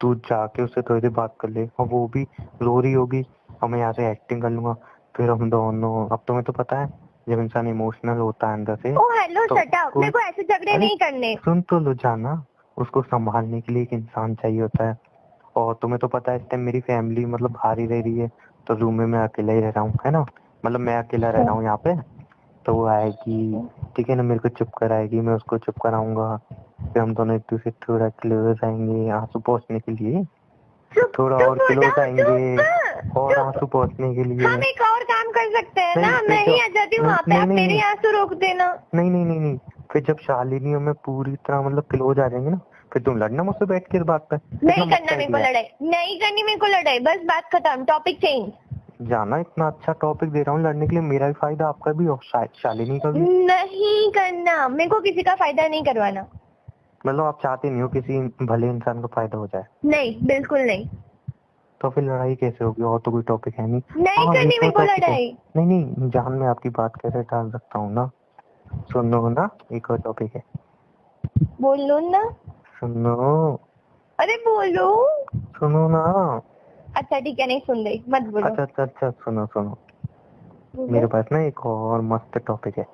तू जाके उससे थोड़ी देर बात कर ले, और वो भी रो रही होगी, और मैं यहाँ से एक्टिंग कर लूंगा, फिर हम दोनों, अब तुम्हें तो पता है जब इंसान इमोशनल होता है अंदर से, ओ हेलो तो शट अप, मेरे को ऐसे झगड़े अरे नहीं करने। सुन तो लो जाना, उसको संभालने के लिए एक इंसान चाहिए होता है। और तुम्हें तो पता है इस टाइम मेरी फैमिली मतलब बाहर ही रह रही है, तो रूम में मैं अकेला ही रह रहा हूँ, है ना? मतलब मैं अकेला रह रहा हूँ यहाँ पे। तो वो आएगी, ठीक है ना, मेरे को चुप कराएगी, मैं उसको चुप कराऊंगा, फिर हम दोनों एक दूसरे से थोड़ा क्लोज आएंगे आंसू पोंछने के लिए, चुप थोड़ा चुप और हो क्लोज जाओ, आएंगे, चुप और चुप। आंसू पोंछने के लिए। हम एक और काम कर सकते हैं नहीं ना, फिर मैं ही आ जाती हूँ वहाँ पे, आप मेरे आंसू रोक देना। नहीं नहीं नहीं नहीं, फिर जब शालिनी और मैं पूरी तरह मतलब क्लोज आ जाएंगे ना, फिर तुम लड़ना मुझसे बैठ के इस बात पे। नहीं करना मेरे को लड़ाई, नहीं करनी मेरे को लड़ाई, बस बात खत्म, टॉपिक चेंज। जाना, इतना अच्छा टॉपिक दे रहा हूँ लड़ने के लिए, मेरा भी फायदा, आपका भी, और शालिनी का भी। नहीं करना, मेरे को किसी का फायदा नहीं करवाना। मतलब आप चाहते नहीं हो किसी भले इंसान को फायदा हो जाए? नहीं, बिल्कुल नहीं। तो फिर लड़ाई कैसे होगी? और तो कोई टॉपिक है नहीं। नहीं हाँ करनी एक मेरे और को टॉपिक है। लड़ाई। नहीं नहीं जान, मैं आपकी बात कैसे टाल सकता हूँ ना, सुनो ना, एक और टॉपिक है, बोलो ना। सुनो, अरे बोलो। सुनो ना। अच्छा ठीक है, नहीं सुन रही, मत बोलो। अच्छा अच्छा अच्छा, सुनो सुनो, बोलो। मेरे पास ना एक और मस्त टॉपिक है,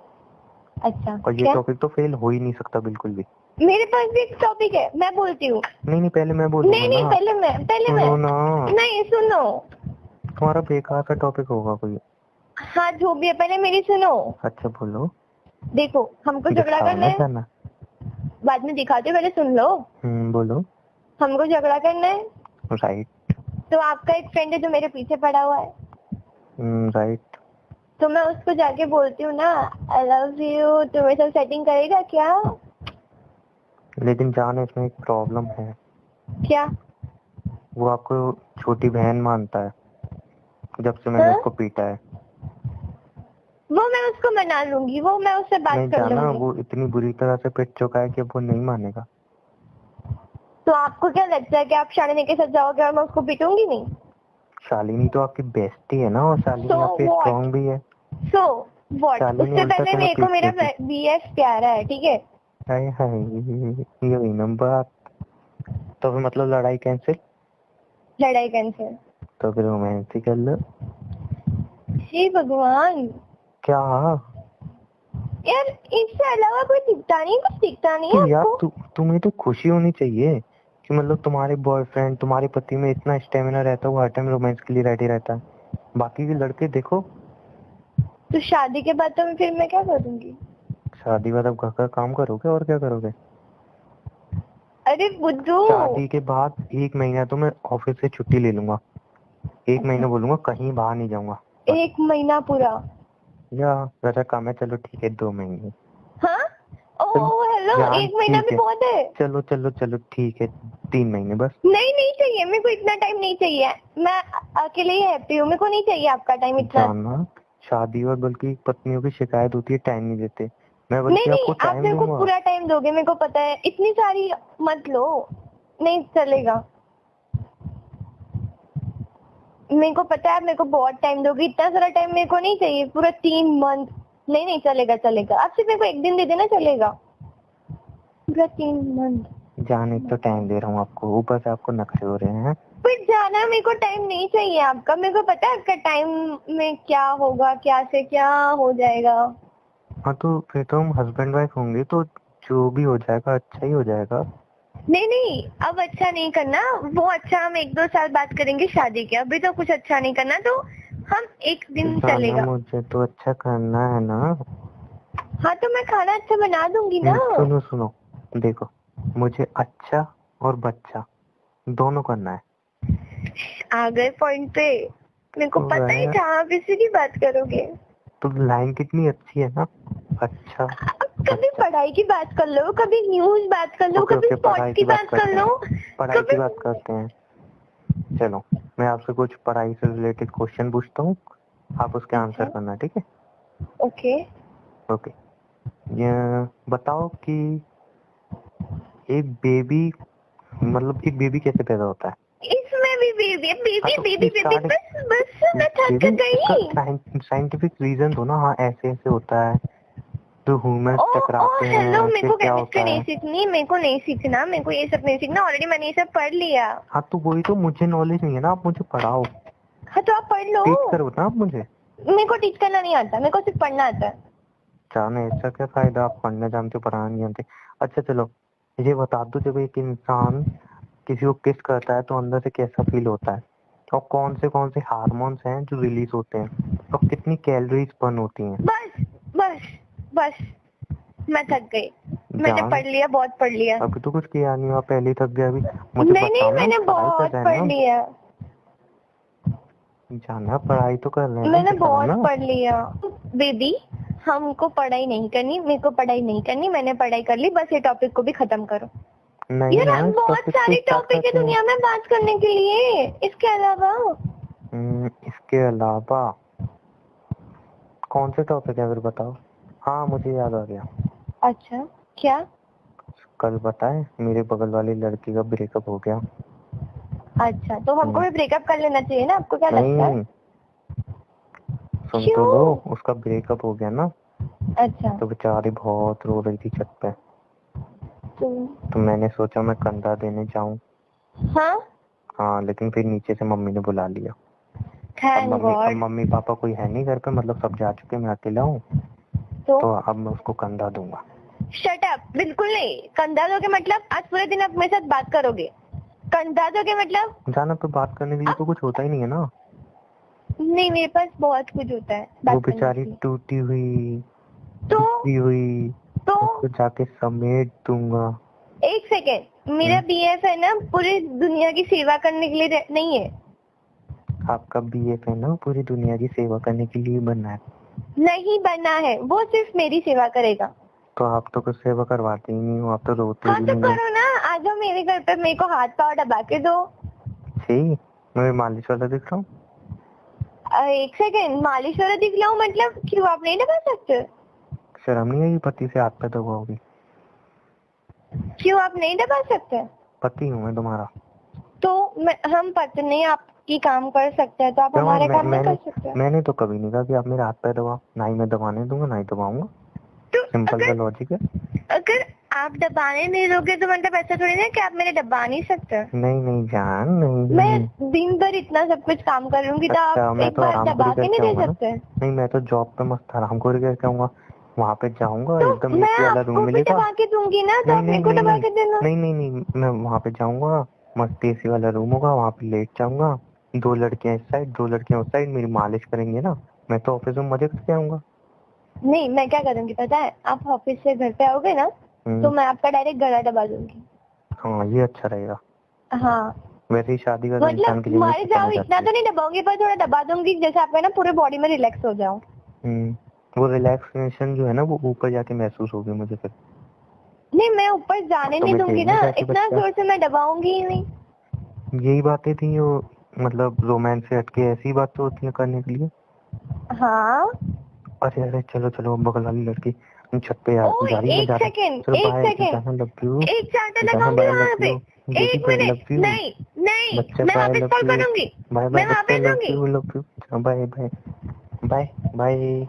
अच्छा और ये क्या? टॉपिक तो फेल हो ही नहीं सकता बिल्कुल भी। मेरे पास भी एक टॉपिक है, मैं बोलती हूँ। नहीं नहीं, पहले मैं बोलूंगा नहीं नहीं, ना। पहले मैं सुनो ना, नहीं सुनो। तुम्हारा बेकार सा टॉपिक होगा कोई। हाँ जो भी है, पहले मेरी सुनो। अच्छा बोलो। देखो हमको झगड़ा दिखाओ करना ना है, जाना। बाद में दिखाते हो, पहले सुन लो। बोलो। हमको झगड़ा करना है, राइट। तो आपका एक फ्रेंड है जो मेरे पीछे पड़ा हुआ है, राइट। तो मैं उसको जाके बोलती हूँ ना, आई लव यू, तो मेरे साथ सेटिंग करेगा क्या? लेकिन जान, इसमें एक प्रॉब्लम है, क्या? वो आपको छोटी बहन मानता है, जब से मैंने हाँ? उसको पीटा है। वो मैं उसको मना लूंगी, वो मैं उससे नहीं बात कर जाना, लूंगी। वो इतनी बुरी तरह से पिट चुका है कि अब वो नहीं मानेगा। तो आपको क्या लगता है कि आप शालिनी के साथ जाओगे और मैं उसको पीटूंगी नहीं? शालिनी तो आपकी बेस्टी है ना, और शालिनी So आपसे what? स्ट्रॉन्ग भी है। So what? शालिनी उससे उल्टा पहले तुम्हें मेरे को पीट मेरा देती। बीएफ प्यारा है, ठीक है? हाय हाय, ये हुई ना बात। तो फिर मतलब लड़ाई कैंसिल, लड़ाई कैंसिल। तो फिर रोमांस ही कर लो। हे भगवान, क्या यार इससे अलावा कोई दिखता नहीं, कुछ दिखता नहीं तो है यार, आपको? तुम्हें तो खुशी होनी चाहिए कि मतलब तुम्हारे बॉयफ्रेंड, तुम्हारे पति में इतना स्टेमिना रहता है, वो हर टाइम रोमांस के लिए रेडी रहता है। बाकी के लड़के देखो। तो शादी के बाद तो फिर मैं क्या करूंगी? शादी बाद अब घर का काम करोगे और क्या करोगे? अरे बुद्धू, शादी के बाद 1 महीना तो मैं ऑफिस से छुट्टी ले लूंगा। 1 महीना बोलूंगा कहीं बाहर नहीं जाऊंगा। 1 महीना पूरा? या ज्यादा काम है, चलो ठीक है 2 महीने। हाँ? ओ हेलो, जान 1 महीना ठीक भी है, बहुत है। चलो चलो चलो ठीक है, 3 महीने बस। नहीं नहीं चाहिए मेरे को, इतना टाइम नहीं चाहिए। मैं अकेले ही हैप्पी हूँ, मेरे को नहीं चाहिए आपका टाइम इतना। जाना, शादी और बल्कि पत्नियों की शिकायत होती है टाइम नहीं देते। मैं नहीं बल्कि नहीं, आपको आप टाइम मेरे को दूंगा। पूरा टाइम दोगे, मेरे को पता है। इतनी सारी मत लो, नहीं चलेगा। मेरे को पता है आप मेरे को बहुत टाइम दोगे, इतना सारा टाइम मेरे को नहीं चाहिए, पूरा 3 मंथ। नहीं नहीं चलेगा चलेगा, आप सिर्फ मेरे को 1 दिन दे देना, चलेगा। पूरा 3 मंथ। जाने तो टाइम दे रहा हूँ आपको, ऊपर से आपको नखरे हो रहे हैं। फिर जाना, मेरे को टाइम नहीं चाहिए आपका। मेरे को पता है आपका टाइम में क्या होगा, क्या से क्या हो जाएगा। हाँ तो फिर तो हम हस्बैंड वाइफ होंगे, तो जो भी हो जाएगा अच्छा ही हो जाएगा। नहीं नहीं, अब अच्छा नहीं करना। वो अच्छा हम 1-2 साल बात करेंगे शादी के, अभी तो कुछ अच्छा नहीं करना। तो हम 1 दिन जाना, चलेगा। मुझे तो अच्छा करना है ना। हाँ तो मैं खाना अच्छा बना दूंगी ना। सुनो सुनो, देखो, मुझे अच्छा और बच्चा दोनों करना है। आ गए पॉइंट पे। मेरे को तो पता ही था आप इसी की बात करोगे। तो लाइन कितनी अच्छी है ना, अच्छा कभी पढ़ाई की बात कर लो, कभी न्यूज बात कर लो, ओके कभी ओके, स्पोर्ट्स पढ़ाई की की बात बात कर करते लो, हैं, पढ़ाई की कभी। बात करते हैं। चलो, मैं आपसे कुछ पढ़ाई से रिलेटेड क्वेश्चन पूछता हूँ, आप उसके आंसर करना, ठीक है? ओके। ओके, ये बताओ कि एक बेबी, मतलब एक बेबी कैसे पैदा होता है? इसमें भी बेबी बेबी हाँ तो बेबी बेबी, स्टार्ट, बस बस मैं थक गई। साइंटिफिक रीजन दो ना। हाँ ऐसे ऐसे होता है, तो ह्यूमंस ओ टकराते हेलो, हैं, मेरे फिर को क्या केमिस्ट्री होता नहीं है? सीखनी, मेरे को नहीं सीखना, मेरे को ये सब नहीं सीखना। ऑलरेडी मैंने ये सब पढ़ लिया। हाँ तो वही तो, मुझे नॉलेज नहीं है ना, आप मुझे पढ़ाओ, हाँ तो आप पढ़ लो। टीच करो ना आप मुझे। मेरे को टीच करना नहीं आता, मेरे को सिर्फ पढ़ना आता है। जाने इसका क्या फायदा, आप पढ़ना जानते हो पढ़ाना नहीं जानते। अच्छा चलो, ये बता दो, जब एक इंसान किसी को किस करता है तो अंदर से कैसा फील होता है, और कौन से हार्मोन्स हैं जो रिलीज होते हैं, और कितनी कैलोरीज बर्न होती हैं? बस बस बस, मैं थक गई। मैंने जान, पढ़ लिया, बहुत पढ़ लिया। अभी तो कुछ किया नहीं, आप पहले ही थक गए। अभी मुझे नहीं नहीं, बताओ ना, मैंने पढ़ाई कर बहुत रहे हैं पढ़ ना। लिया। जाना, पढ़ाई तो कर रहे हैं मैंने बताओ बहुत ना। पढ़ लिया। बेबी, हमको पढ़ाई नहीं करनी, मेरे को पढ़ाई नहीं करनी, मैंने पढ़ाई कर ली, बस ये टॉपिक को भी खत्म करो। नहीं यार यार, बहुत टॉपिक से सारे स्टार्ट टॉपिक है करते हैं। दुनिया में बात करने के लिए, इसके अलावा। इसके अलावा कौन से टॉपिक है फिर बताओ। हाँ मुझे याद आ गया। अच्छा, क्या? कल बताए, मेरे बगल वाली लड़की का ब्रेकअप हो गया। अच्छा, तो हमको भी ब्रेकअप कर लेना चाहिए ना, आपको क्या लगता है? नहीं, सुन तो क्यों? लो, उसका ब्रेकअप हो गया ना, अच्छा तो बेचारी बहुत रो रही थी छत पे। तो तो मैंने सोचा मैं कंधा देने जाऊं। हाँ, हाँ, लेकिन फिर नीचे से मम्मी ने बुला लिया। थैंक अब गॉड। मम्मी पापा कोई है नहीं घर पे, मतलब सब जा चुके, मैं अकेला हूँ। तो अब मैं उसको कंधा दूंगा। शट अप, बिल्कुल नहीं। कंधा दोगे मतलब आज पूरे दिन आप मेरे साथ बात करोगे? कंधा दोगे मतलब? जाना, तो बात करने के लिए तो कुछ होता ही नहीं है ना। नहीं, मेरे पास बहुत कुछ होता है वो बात करने बेचारी के लिए। टूटी हुई, तो टूटी हुई, तो उसको जाके समेट दूंगा। 1 सेकेंड, मेरा बीएफ है ना, पूरी दुनिया की सेवा करने के लिए नहीं है। आपका बीएफ है ना, पूरी दुनिया की सेवा करने के लिए बनना है। नहीं बना है, वो सिर्फ मेरी सेवा करेगा। तो आप तो कुछ सेवा करवाते ही नहीं हो, आप तो रोते हाँ भी तो नहीं हो। करो ना, आ जाओ मेरे घर पे, मेरे को हाथ पाँव दबा के दो। सही, मैं मालिश वाला दिख रहा हूँ। एक सेकंड, मालिश वाला दिखलाऊं मतलब? क्यों, आप नहीं दबा सकते? शर्म नहीं आई पति से हाथ पे दबाओगी? क्यों, आप नहीं दबा सकते? पति हूँ मैं तुम्हारा। तो हम पत्नी आपकी काम कर सकते हैं, तो आप क्यों? हमारे काम नहीं कर सकते? मैंने तो कभी नहीं कहा कि आप मेरे हाथ पे दबाओ, ना ही मैं दबाने दूंगा ना ही दबाऊंगा। तो सिंपल सा लॉजिक है। अगर आप दबाने नहीं दोगे तो मतलब ऐसा थोड़ी ना कि आप मेरे दबा नहीं सकते। नहीं नहीं जान, नहीं मैं दिन भर इतना सब कुछ काम कर लूंगी तो अच्छा, आप मैं एक तो बार आराम दबा करके के नहीं दे आऊंगा ना। सकते? नहीं, मैं तो जॉब पे मस्त आराम करके आऊंगा। वहाँ पे जाऊंगा, तो एकदम मैं एसी वाला आपको रूम भी मिलेगा। दबा के दूंगी ना, तो नहीं आप नहीं मेरे को नहीं दबा नहीं के देना। नहीं नहीं नहीं, मैं वहाँ पे जाऊंगा, मस्त एसी वाला रूम होगा, वहाँ पे लेट जाऊंगा। 2 लड़कियां इस साइड 2 लड़कियां उस साइड मेरी मालिश करेंगे ना। मैं तो ऑफिस में मजे करके आऊंगा। नहीं, मैं क्या करूंगी पता है? आप ऑफिस से घर पे आओगे ना, तो मैं आपका डायरेक्ट गला दबा दूंगी। हाँ, ये अच्छा रहेगा। हाँ, वैसे ही शादी का इंसान मतलब की जिंदगी मर खत्म जाओ हो इतना जाती तो नहीं दबाऊंगी, पर थोड़ा दबा दूंगी, जैसे आपका ना पूरे बॉडी में रिलैक्स हो जाओ। है। वो रिलैक्सेशन जो है ना, वो ऊपर जाके महसूस होगी मुझे फिर। नहीं, मैं ऊपर जाने तो नहीं मैं दूंगी जेल में ना, जाके इतना बच्चा, जोर से मैं दबाऊंगी ही नहीं। यही बातें थी वो, मतलब रोमांस से हटके ऐसी बातें होती हैं करने के लिए। हाँ। अरे अरे, चलो चलो, बगल वाली लड़की छत पे ओ, जा रही है, मैं एक जा रहा हूँ। सेकेंड, चलो एक बाय, सेकेंड, जाना, लव यू। एक चांटा जाना, लगाऊंगी बाय, वहां लव पे। यू। बेबी एक बाय, मिनट, लव यू। नहीं नहीं, बच्चे मैं बाय, वापस लव कॉल यू। करूंगी। बाय बाय मैं वहां बच्चे, लव भेजूंगी। You, love you. Bye bye bye bye.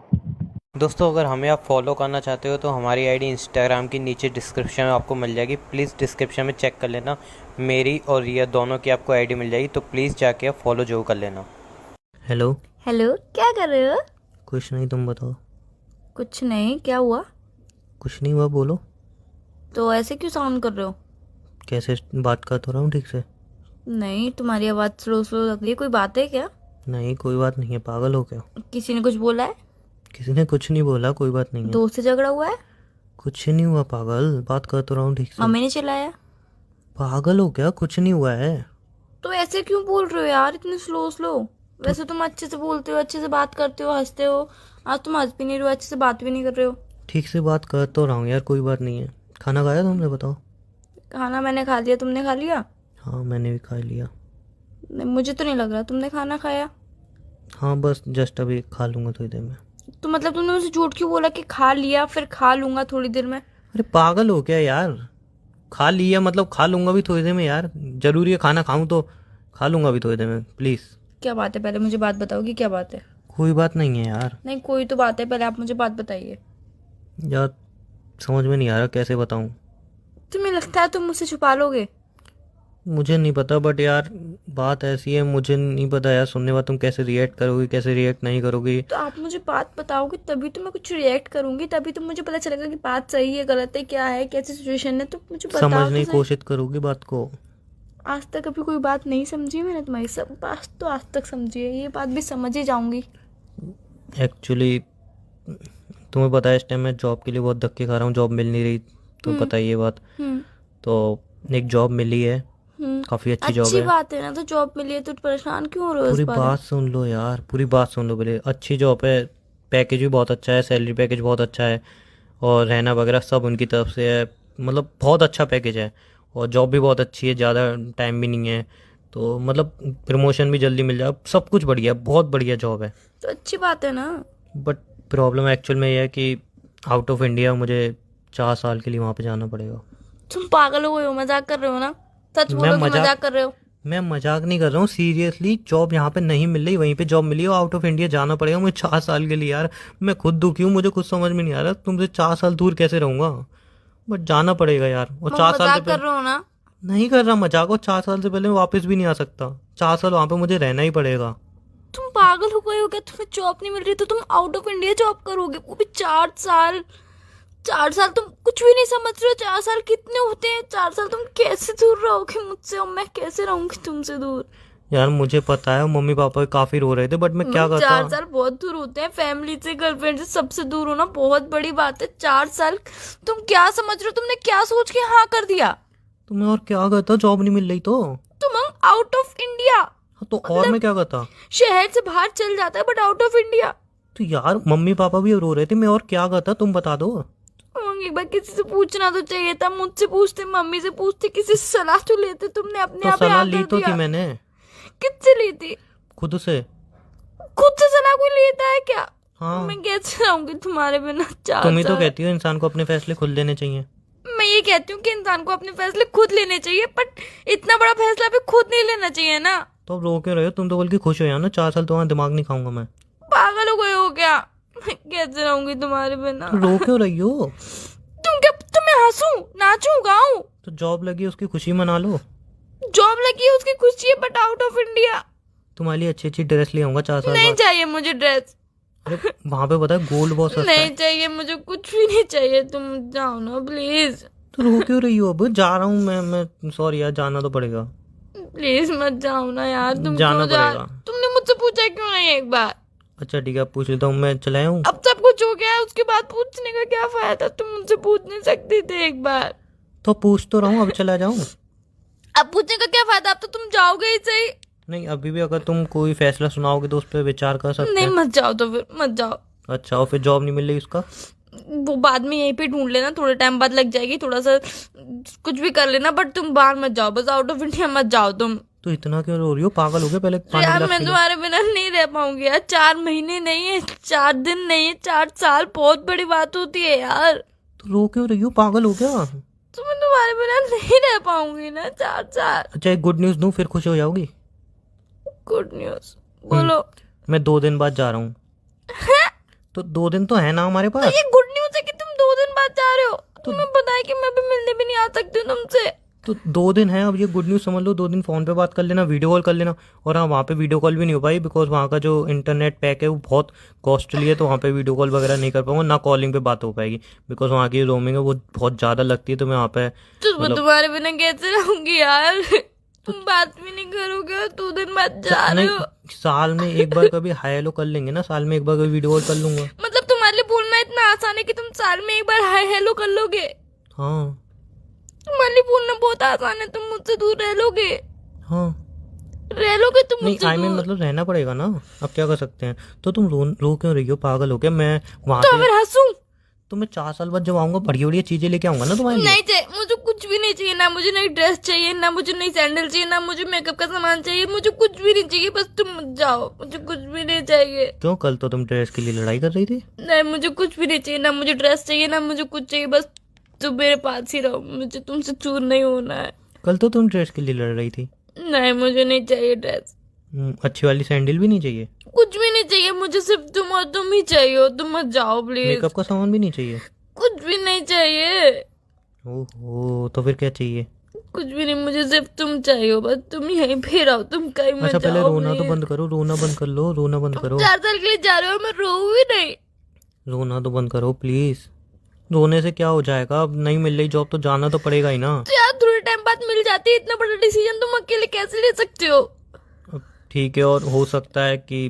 दोस्तों अगर हमें आप फॉलो करना चाहते हो तो हमारी आईडी इंस्टाग्राम की नीचे डिस्क्रिप्शन में आपको मिल जाएगी। प्लीज़ डिस्क्रिप्शन में चेक कर लेना, मेरी और रिया दोनों की आपको आईडी मिल जाएगी, तो प्लीज़ जाके आप फॉलो जरूर कर लेना। हेलो। हेलो, क्या कर रहे हो? कुछ नहीं, तुम बताओ। कुछ नहीं, क्या हुआ? कुछ नहीं हुआ, बोलो। तो ऐसे क्यों साउंड कर रहे हो? कैसे बात कर तो रहा हूँ ठीक से। नहीं, तुम्हारी आवाज़ स्लो स्लो लग रही है, कोई बात है क्या? नहीं कोई बात नहीं है, पागल हो क्या? किसी ने कुछ बोला है? किसी ने कुछ नहीं बोला, कोई बात नहीं है। दोस्त से झगड़ा हुआ है? कुछ नहीं हुआ पागल, बात कर तो रहा हूँ ठीक से। मम्मी ने चिल्लाया? पागल हो क्या, कुछ नहीं हुआ है। तो ऐसे क्यों बोल रहे हो यार, इतने स्लो स्लो? वैसे तुम अच्छे से बोलते हो, अच्छे से बात करते हो, हंसते हो। आज तुम हंस भी नहीं रहे हो, अच्छे से बात भी नहीं कर रहे हो। ठीक से बात कर तो रहा हूँ यार, कोई बात नहीं है। खाना खाया तुमने, बताओ। खाना मैंने खा लिया, तुमने खा लिया? हाँ मैंने भी खा लिया। नहीं, मुझे तो नहीं लग रहा तुमने खाना खाया। हाँ बस जस्ट अभी खा लूँगा थोड़ी देर में। तो मतलब तुमने मुझे झूठ क्यों बोला कि खा लिया फिर खा लूंगा थोड़ी देर में? अरे पागल हो क्या यार, खा लिया मतलब खा लूँगा भी थोड़ी देर में यार। ज़रूरी है खाना खाऊँ तो खा लूँगा भी थोड़ी देर में, प्लीज़। क्या बात है, पहले मुझे बात बताओ कि क्या बात है। कोई बात नहीं है यार। नहीं, कोई तो बात है, पहले आप मुझे बात बताइए। यार समझ में नहीं आ रहा कैसे बताऊँ। तुम्हें लगता है तुम मुझसे छुपा लोगे? मुझे नहीं पता, बट यार बात ऐसी है, मुझे नहीं पता यार सुनने के बाद तुम कैसे रिएक्ट करोगी, कैसे रिएक्ट नहीं करोगी। तो आप मुझे बात बताओगे तभी तो मैं कुछ रिएक्ट करूंगी, तभी तो मुझे पता चलेगा कि बात सही है गलत है, क्या है, कैसी सिचुएशन है। तो मुझे बताओ समझने की तो सही। कोशिश करोगी बात को। आज तक कभी कोई बात नहीं समझी मैंने तुम्हारी, सब बात तो आज तक समझी है, ये बात भी समझ ही जाऊंगी। एक्चुअली तुम्हें पता है इस टाइम मैं जॉब के लिए बहुत धक्के खा रहा हूँ, जॉब मिल नहीं रही, तो पता ही ये बात। तो एक जॉब मिली है, काफ़ी अच्छी जॉब अच्छी है। बात है ना, तो जॉब मिली है तो परेशान क्यों हो रहे हो पूरी इस बारे में? बात सुन लो यार, पूरी बात सुन लो पहले। अच्छी जॉब है, पैकेज भी बहुत अच्छा है, सैलरी पैकेज बहुत अच्छा है, और रहना वगैरह सब उनकी तरफ से है, मतलब बहुत अच्छा पैकेज है। और जॉब भी बहुत अच्छी है, ज़्यादा टाइम भी नहीं है, तो मतलब प्रमोशन भी जल्दी मिल जाए, सब कुछ बढ़िया है, बहुत बढ़िया जॉब है। तो अच्छी बात है ना। बट प्रॉब्लम एक्चुअल में ये है कि आउट ऑफ इंडिया मुझे 4 साल के लिए वहाँ पे जाना पड़ेगा। तुम पागल हो गए हो, मजाक कर रहे हो ना? सच बोलो कि मजाक कर रहे हो? मैं मजाक नहीं कर रहा हूँ, सीरियसली जॉब यहाँ पे नहीं मिल रही, वहीं पे जॉब मिली और आउट ऑफ इंडिया जाना पड़ेगा मुझे 4 साल के लिए यार। मैं खुद दुखी हूँ, मुझे कुछ समझ में नहीं आ रहा तुमसे 4 साल दूर कैसे रहूँगा, बट जाना पड़ेगा यार। और तुम 4 साल से मजाक कर रहे हो ना? नहीं कर रहा मजाक, और 4 साल से पहले मैं वापस भी नहीं आ सकता, 4 साल वहाँ पे मुझे रहना ही पड़ेगा। तुम पागल हो गए हो क्या? तुम्हें जॉब नहीं मिल रही तो तुम आउट ऑफ इंडिया जॉब करोगे, वो भी 4 साल? 4 साल तुम कुछ भी नहीं समझ रहे हो? 4 साल कितने होते हैं? 4 साल तुम कैसे दूर रहोगे मुझसे, और मैं कैसे रहूंगी तुमसे दूर? यार मुझे पता है मम्मी पापा काफी रो रहे थे, बट मैं क्या करता। 4 साल बहुत दूर होते हैं, फैमिली से, गर्लफ्रेंड से, सबसे दूर होना बहुत बड़ी बात है। 4 साल तुम क्या समझ रहे हो? तुमने क्या सोच के हाँ कर दिया? तुम्हें और क्या करता, जॉब नहीं मिल रही तो तुम आउट ऑफ इंडिया, तो और मैं क्या करता। शहर से बाहर चल जाता है, बट आउट ऑफ इंडिया। तो यार मम्मी पापा भी रो रहे थे, मैं और क्या करता, तुम बता दो। एक बार किसी से पूछना तो चाहिए था, मुझसे पूछते, मम्मी से पूछते, किसी से सलाह तो लेते। तुमने अपने तो आप ही सलाह हाँ ली कर तो दिया। थी मैंने, किससे ली थी? खुद से। खुद से सलाह कोई लेता है क्या? हाँ मैं कैसे रहूंगी तुम्हारे बिना चाचा? तुम ही तो कहती हो इंसान को अपने फैसले खुद लेने चाहिए। मैं ये कहती हूँ कि इंसान को अपने फैसले खुद लेने चाहिए, बट इतना बड़ा फैसला भी खुद नहीं लेना चाहिए ना। तो अब रो क्यों रहे हो? तुम तो बल्कि खुश हो यार ना, 4 साल तुम्हारा दिमाग नहीं खाऊंगा मैं। पागल हो गए हो क्या? मैं कैसे रहूंगी तुम्हारे बिना? तो रो क्यों रही हो? तुम क्या, तुम्हें हंसूं, नाचूं, गाऊं? तो जॉब लगी उसकी खुशी मना लो। जॉब लगी है उसकी खुशी है, बट आउट ऑफ इंडिया। तुम्हारे लिए अच्छी अच्छी ड्रेस ले आऊंगा 4 साल नहीं बाद। चाहिए मुझे ड्रेस, अरे वहां पे पता है गोल्ड बहुत सस्ता नहीं है। चाहिए मुझे, कुछ भी नहीं चाहिए। तुम जाओ ना प्लीज, तो रो क्यों रही हो? अब जा रहा हूँ मैं सॉरी यार, जाना तो पड़ेगा। प्लीज मत जाओ ना यार। तुम जाना क्यों जा? पड़ेगा। तुमने मुझसे पूछा क्यों नहीं एक बार? अच्छा ठीक है, अब पूछ लेता हूँ, मैं चलाया हूँ। अब सब कुछ हो गया है, उसके बाद पूछने का क्या फायदा? तुम मुझसे पूछ नहीं सकते थे एक बार? तो पूछ तो रहा हूँ, अब चला जाऊँ? अब पूछने का क्या फायदा? अब तो तुम जाओगे ही सही। नहीं अभी भी अगर तुम कोई फैसला सुनाओगे तो उस पर विचार कर सकते नहीं हैं। मत जाओ, तो फिर मत जाओ। अच्छा, और फिर जॉब नहीं मिल रही उसका? वो बाद में यहीं पे ढूंढ लेना, थोड़े टाइम बाद लग जाएगी, थोड़ा सा कुछ भी कर लेना, बट तुम बाहर मत जाओ, बस आउट ऑफ इंडिया मत जाओ तुम। तो इतना क्यों रो रही हो? पागल हो गया? पहले पानी यार गिलास मैं पी लो। तुम्हारे बिना नहीं रह पाऊंगी यार। 4 महीने नहीं है, 4 दिन नहीं है, 4 साल बहुत बड़ी बात होती है यार। तो रो क्यों रही हो? पागल हो क्या? तो मैं तुम्हारे बिना नहीं रह पाऊंगी ना 4 साल। अच्छा एक गुड न्यूज दूं, फिर खुश हो जाओगी? गुड न्यूज बोलो। मैं 2 दिन बाद जा रहा हूँ। तो 2 दिन तो है ना हमारे तो पास। ये गुड न्यूज है कि तुम 2 दिन बाद जा रहे हो? तुम्हें पता है कि मैं भी मिलने भी नहीं आ सकती हूँ तुमसे। तो 2 दिन है, अब ये गुड न्यूज समझ लो। 2 दिन फोन पे बात कर लेना, वीडियो कॉल कर लेना। और हाँ, वहाँ पे वीडियो कॉल भी नहीं हो पाई बिकॉज वहाँ का जो इंटरनेट पैक है वो बहुत कॉस्टली है, तो वहाँ पे वीडियो कॉल वगैरह नहीं कर पाऊंगा, ना कॉलिंग पे बात हो पाएगी बिकॉज वहाँ की रोमिंग है वो बहुत ज़्यादा लगती है। तो मैं वहाँ पे तो मैं तुम्हारे बिना कैसे रहूंगी यार? तुम बात भी नहीं करोगे और 2 दिन बाद जा रहे नहीं, हो। साल में एक बार कभी हाय हेलो कर लेंगे ना, साल में एक बार कभी वीडियो कॉल कर लूंगा। मतलब तुम्हारे लिए बोलना इतना आसान है कि तुम साल में एक बार हाय हेलो कर लोगे? हाँ तुम्हारे लिए बोलना बहुत आसान है, तुम मुझसे दूर रह लोगे? हाँ। रह लोगे तुम नहीं मुझसे आई मीन दूर? मतलब रहना पड़ेगा ना, अब क्या कर सकते हैं। तो तुम रो क्यों रही हो? पागल हो क्या? मैं वहाँ तो पे फिर हंसूं? तो मैं 4 साल बाद जब आऊंगा बढ़िया बढ़िया चीजें लेके आऊंगा ना तुम्हारे लिए। नहीं चाहिए मुझे, कुछ भी नहीं चाहिए। ना मुझे नई ड्रेस चाहिए, ना मुझे नई सैंडल चाहिए, ना मुझे मेकअप का सामान चाहिए, मुझे कुछ भी नहीं चाहिए। बस तुम मत जाओ, मुझे कुछ भी नहीं चाहिए। क्यों? कल तो तुम ड्रेस के लिए लड़ाई कर रही थी। नहीं मुझे कुछ भी नहीं चाहिए, ना मुझे ड्रेस चाहिए, ना मुझे कुछ चाहिए। बस तुम मेरे पास ही रहो, मुझे तुमसे चूर नहीं होना है। कल तो तुम ड्रेस के लिए लड़ रही थी। नहीं मुझे नहीं चाहिए ड्रेस, अच्छी वाली सैंडल भी नहीं चाहिए? कुछ भी नहीं चाहिए। मुझे सिर्फ तुम और तुम ही चाहिए हो। तुम मत जाओ प्लीज। मेकअप का सामान भी नहीं चाहिए? कुछ भी नहीं चाहिए, ओहो, तो फिर क्या चाहिए? कुछ भी नहीं। मुझे सिर्फ तुम चाहिए हो, बस तुम यहीं पे रहो, तुम कहीं मत अच्छा जाओ पहले रोना तो please। बंद करो, रोना बंद कर लो, रोना बंद करो, 4 साल के लिए जा रहे हो, मैं रोऊं ही नहीं। रोना तो बंद करो प्लीज। रोने से क्या हो जाएगा? अब नहीं मिल रही जॉब तो जाना तो पड़ेगा ही ना। तो यार थोड़े टाइम बाद मिल जाती है, इतना बड़ा डिसीजन तुम अकेले कैसे ले सकते हो? अब ठीक है, और हो सकता है कि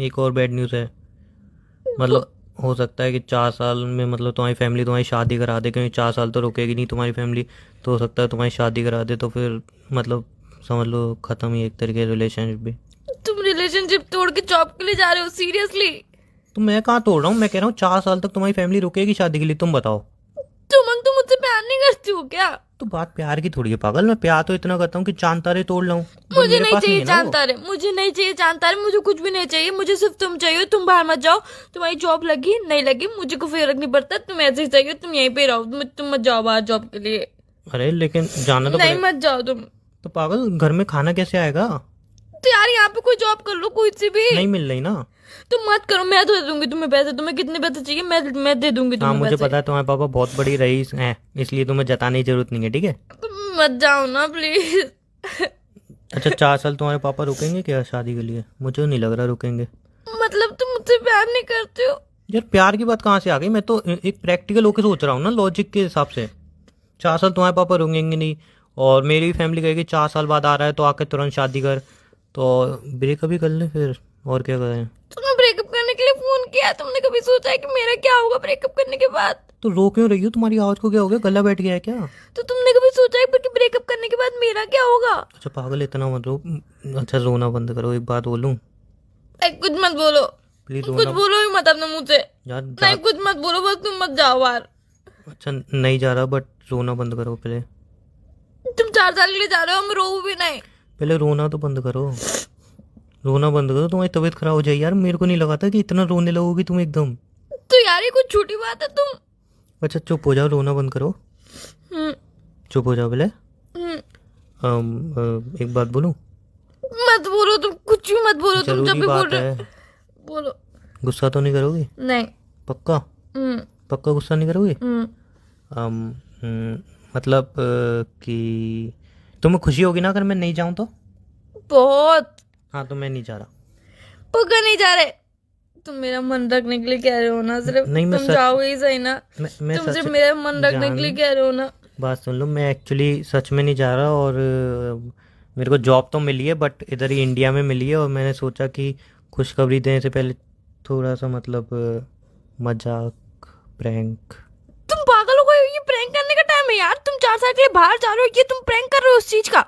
एक और बैड न्यूज़ है, मतलब हो सकता है कि 4 साल में मतलब तुम्हारी फैमिली तुम्हारी शादी करा दे, क्योंकि 4 साल तो रुकेगी नहीं तुम्हारी फैमिली। तो हो सकता है तुम्हारी शादी करा दे, तो फिर मतलब समझ लो ख़त्म ही एक तरीके रिलेशनशिप भी। तुम रिलेशनशिप तोड़ के जॉब के लिए जा रहे हो? सीरियसली? तो मैं कहाँ तोड़ रहा हूँ, मैं कह रहा हूँ 4 साल तक तुम्हारी फैमिली रुकेगी शादी के लिए। तुम बताओ। तुम मुझसे प्यार नहीं करती हो क्या? तो बात प्यार की थोड़ी है पागल, मैं प्यार तो इतना करता हूँ कि चांद तारे तोड़ लाऊं। बट मुझे मेरे नहीं पास चाहिए है ना वो। चांद तारे, मुझे नहीं चाहिए चांद तारे, मुझे कुछ भी नहीं चाहिए। मुझे सिर्फ तुम चाहिए। तुम बाहर मत जाओ, तुम्हारी जॉब लगी नहीं लगी मुझे कोई फर्क नहीं पड़ता। तुम ऐसे ही चाहिए, तुम यहीं पे रहो, तुम मत जाओ बाहर जॉब के लिए। अरे लेकिन जाना तो नहीं पड़ेगा। मत जाओ तुम। तो पागल घर में खाना कैसे आएगा? तो यार यहाँ पे कोई जॉब कर लो, कोई सी भी। नहीं मिल रही ना। तुम मत करो, मैं तो दे दूंगी तुम्हें पैसे। तुम्हें कितने पैसे चाहिए मैं दे दूंगी हाँ तुम्हें मुझे पैसे। पता है तुम्हारे पापा बहुत बड़ी रईस हैं, इसलिए तुम्हें जताने की जरूरत नहीं है, ठीक है। तुम मत जाओ ना प्लीज। अच्छा 4 साल तुम्हारे पापा रुकेंगे क्या शादी के लिए? मुझे नहीं लग रहा रुकेंगे। मतलब तुम मुझसे प्यार नहीं करते हो? यार प्यार की बात कहाँ से आ गई? मैं तो एक प्रैक्टिकल होकर सोच रहा हूँ ना, लॉजिक के हिसाब से। 4 साल तुम्हारे पापा रुकेंगे नहीं, और मेरी फैमिली कहेगी 4 साल बाद आ रहा है तो आके तुरंत शादी कर, तो ब्रेकअप ही कर ले फिर, और क्या करें। तुमने ब्रेकअप करने के लिए फोन किया? तुमने कभी सोचा है कि मेरा क्या होगा ब्रेकअप करने के बाद? तो रो क्यों रही हो? तुम्हारी आवाज को क्या हो गया? गला बैठ गया है क्या? तो तुमने कभी सोचा है कि ब्रेकअप करने के बाद मेरा क्या होगा? अच्छा पागल इतना मत रो। अच्छा रोना बंद करो, एक बात बोलूं? कुछ मत बोलो, प्लीज कुछ रोना बोलो ही मत अपने मुंह से। यार। नहीं कुछ मत बोलो, बस तुम मत जाओ बाहर। अच्छा नहीं जा रहा, बट रोना बंद करो पहले। तुम 4 साल के लिए जा रहे हो, मैं रोऊं भी नहीं। पहले रोना तो बंद करो, रोना बंद करो, तुम्हारी तबीयत खराब हो जाए यार। मेरे को नहीं लगा था कि इतना रोने लगोगी तुम एकदम। तो यार ये कुछ छोटी बात है तुम। अच्छा चुप हो जाओ, रोना बंद करो, हम्म, चुप हो जाओ पहले। हम्म। एक बात बोलूं? मत बोलो तुम, कुछ भी मत बोलो तुम, जब जरूरी भी बोल बात रहे हो। है, बोलो। गुस्सा तो नहीं करोगी? नहीं। पक्का? हम्म, पक्का गुस्सा नहीं करोगी? हम्म। मतलब कि तुम्हें खुशी होगी ना अगर मैं नहीं जाऊं तो? बहुत। हाँ तो मैं नहीं जा रहा। पक्का नहीं जा रहे? तुम मेरा मन रखने के लिए कह रहे हो ना सिर्फ? नहीं, मैं तुम सच- जाओगे ही सही ना? मैं तुम सच सिर्फ मेरा मन रखने के लिए कह रहे हो ना? बात सुन लो, मैं एक्चुअली सच में नहीं जा रहा। और मेरे को जॉब तो मिली है बट इधर ही इंडिया में मिली है, और मैंने सोचा कि खुशखबरी देने से पहले थोड़ा सा मतलब मजाक, प्रैंक। तुम पागल हो गए हो? ये प्रैंक करने का टाइम है यार। तुम 4 साल के लिए बाहर जा रहे हो, ये तुम प्रैंक कर रहे हो उस चीज का?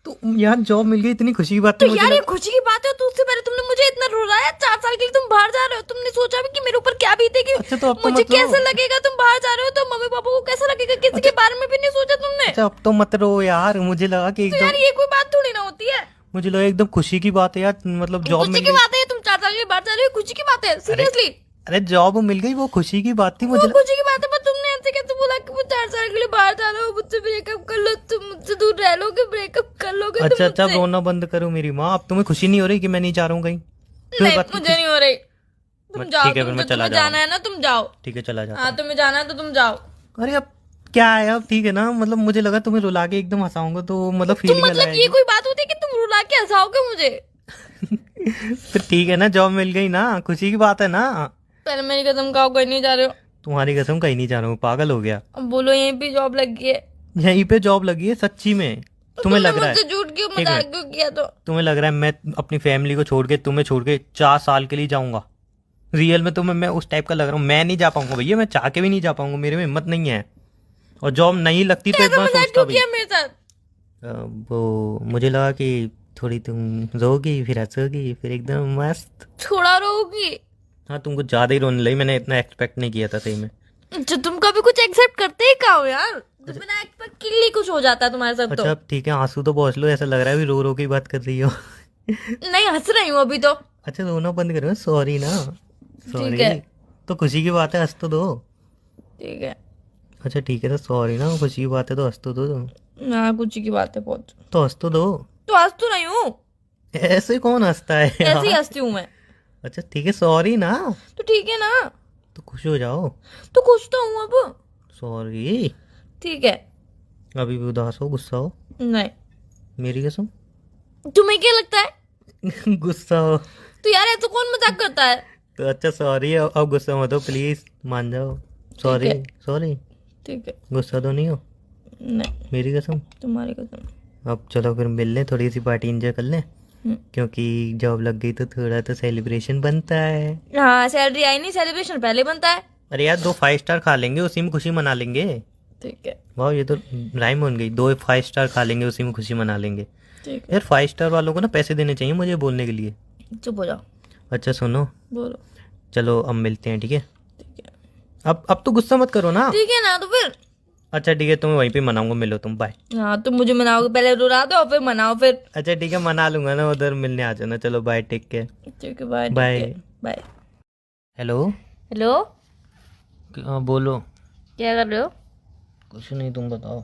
तो यार जॉब मिल गई, इतनी खुशी की बात तो थी मुझे यार ये लगा- खुशी की बात है। तो उससे पहले तुमने मुझे इतना रुलाया। 4 साल के लिए तुम बाहर जा रहे हो, तुमने सोचा भी कि मेरे ऊपर क्या बीतेगी? अच्छा तो अब तो मुझे मत रो। कैसे लगेगा? तुम बाहर जा रहे हो तो मम्मी पापा को कैसा लगेगा? किसी के बारे में भी नहीं सोचा तुमने? अच्छा अब तो मत रो यार, मुझे लगा कि तो यार एकदम ये कोई बात थोड़ी ना होती है। मुझे लगा एकदम खुशी की बात है यार, मतलब जॉब खुशी मिल की गई। बात है? तुम 4 साल के लिए बाहर जा रहे हो, खुशी की बात है? सीरियसली? अरे जॉब मिल गई, वो खुशी की बात थी वो मुझे। खुशी की बात है, पर तुमने ऐसे कैसे बोला कि वो 4 साल के लिए बाहर जा रहे हो, मुझसे ब्रेकअप कर लो, तुम मुझसे दूर रह लोगे, ब्रेकअप कर लोगे अच्छा तुम अच्छा मुझसे? रोना बंद करो मेरी माँ। अब तुम्हें खुशी नहीं हो रही कि मैं नहीं जा रहा हूँ कहीं? फिर नहीं बात की मुझे नहीं हो रही। तुम ठीक जाओ, है, फिर तुम मैं जो चला तुम्हें जा रहा जाना है ना तुम जाओ। ठीक है चला जाता हाँ तुम्हें जाना है तो तुम जाओ। हूँ। अरे अब क्या है, अब ठीक है ना, मतलब मुझे लगा तुम्हें रुला के एकदम हंसाऊंगा तो मतलब तुम फीलिंग मतलब ये कोई बात होती है कि तुम रुला के हंसाओगे मुझे? फिर ठीक है ना, जॉब मिल गई ना, खुशी की बात है ना। पहले मेरी कसम खाओ, कहीं नहीं जा रहे हो? तुम्हारी कसम कहीं नहीं जा रहा हूँ, पागल हो गया। अब बोलो यहीं पे जॉब लग गई है। यहीं पे जॉब लगी है सच्ची में? तुम्हें लग रहा है? मुझसे झूठ क्यों एक मजाक मिनट। क्यों किया? तो तुम्हें लग रहा है मैं अपनी फैमिली को छोड़ के, तुम्हें छोड़ के 4 साल के लिए जाऊंगा? रियल में तुम्हें मैं उस टाइप का लग रहा हूँ? मैं नहीं जा पाऊंगा भैया, मैं चाह के भी नहीं जा पाऊंगा, मेरे में हिम्मत नहीं है। और जॉब नहीं लगती तो एक ऐसा बार मजाक सोचता क्यों भी। किया मेरे साथ? वो मुझे लगा कि थोड़ी तुम रोगी, फिर हंसोगी, फिर एकदम मस्त। थोड़ा रोगी? हाँ तुम कुछ ज्यादा ही रोने लगी, मैंने इतना एक्सपेक्ट नहीं किया था सही में। अच्छा तुम कभी कुछ एक्सेप्ट करते ही कहा हो यार? तो बिना एक्सपेक्ट के लिए कुछ हो जाता है तुम्हारे साथ तो। अच्छा अब ठीक है, आंसू तो पहुंच लो, ऐसा लग रहा है अभी रो रो के ही बात कर रही हो। नहीं हंस रही हूँ अभी तो। अच्छा रोना बंद करो, सॉरी ना। सॉरी है। तो खुशी की बात है, हंस तो दो। ठीक है। अच्छा ठीक है तो सॉरी ना, खुशी की बात है तो हंस तो दो तुम। हाँ कुछ की बात है बहुत। तो हंस तो दो। तो हंस तो नहीं हूँ, ऐसे कौन हंसता है ऐसे ही यार? हंसती हूँ मैं। अच्छा ठीक है सॉरी ना, तो ठीक है ना? तो खुश हो जाओ। तो खुश तो हूँ अब। सॉरी। ठीक है। अभी भी उदास हो, गुस्सा हो? नहीं। मेरी कसम। तुम्हें क्या लगता है? गुस्सा हो तो यार ऐसा कौन मजाक करता है? तो अच्छा सॉरी, अब गुस्सा मत हो प्लीज, मान जाओ। सॉरी है। सॉरी। ठीक है। गुस्सा तो नहीं हो? नहीं मेरी कसम। तुम्हारी कसम। अब चलो फिर मिल लें, थोड़ी सी पार्टी एंजॉय कर लें, हम्म। क्योंकि जॉब लग गई तो थोड़ा तो सेलिब्रेशन बनता है। हाँ सैलरी आई नहीं, सेलिब्रेशन पहले बनता है। अरे यार 2 5 स्टार खा लेंगे, उसी में खुशी मना लेंगे। ठीक है। वाह ये तो राइम बन गई, 2 5 स्टार खा लेंगे, उसी में खुशी मना लेंगे। ठीक है। यार 5 स्टार वालों को ना पैसे देने चाहिए मुझे बोलने के लिए। चुप हो जाओ। अच्छा सुनो, बोलो। चलो अब मिलते हैं, ठीक है? ठीक है। अब तो गुस्सा मत करो ना। ठीक है ना? तो फिर अच्छा ठीक है, तुम्हें वहीं पे मनाऊंगा, मिलो तुम, बाय। हाँ तुम मुझे मनाओगे, पहले रुला दो और फिर मनाओ फिर। अच्छा ठीक है मना लूंगा ना, उधर मिलने आ जाना। चलो बाय, टेक केयर। ठीक है bye. Bye. Bye. Hello. Hello. बोलो। क्या कर रहे हो? कुछ नहीं, तुम बताओ।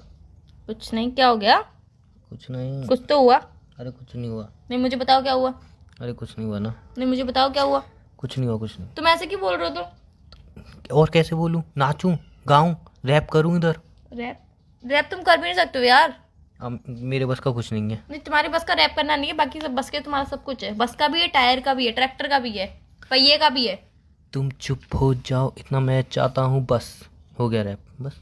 कुछ नहीं? क्या हो गया? कुछ नहीं। कुछ तो हुआ। अरे कुछ नहीं हुआ। नहीं मुझे बताओ क्या हुआ। अरे कुछ नहीं हुआ ना। नहीं मुझे बताओ क्या हुआ। कुछ नहीं हुआ, कुछ नहीं। तुम ऐसे क्यों बोल रहे हो? तो और कैसे बोलूं? नाचूं, गाऊं, रैप करूं इधर? रैप? रैप तुम कर भी नहीं सकते हो यार। अब मेरे बस का कुछ नहीं है। नहीं तुम्हारी बस का रैप करना नहीं है, बाकी सब बस के तुम्हारा सब कुछ है। बस का भी है, टायर का भी है, ट्रैक्टर का भी है, पहिए का भी है। तुम चुप हो जाओ, इतना मैं चाहता हूँ, बस हो गया रैप, बस।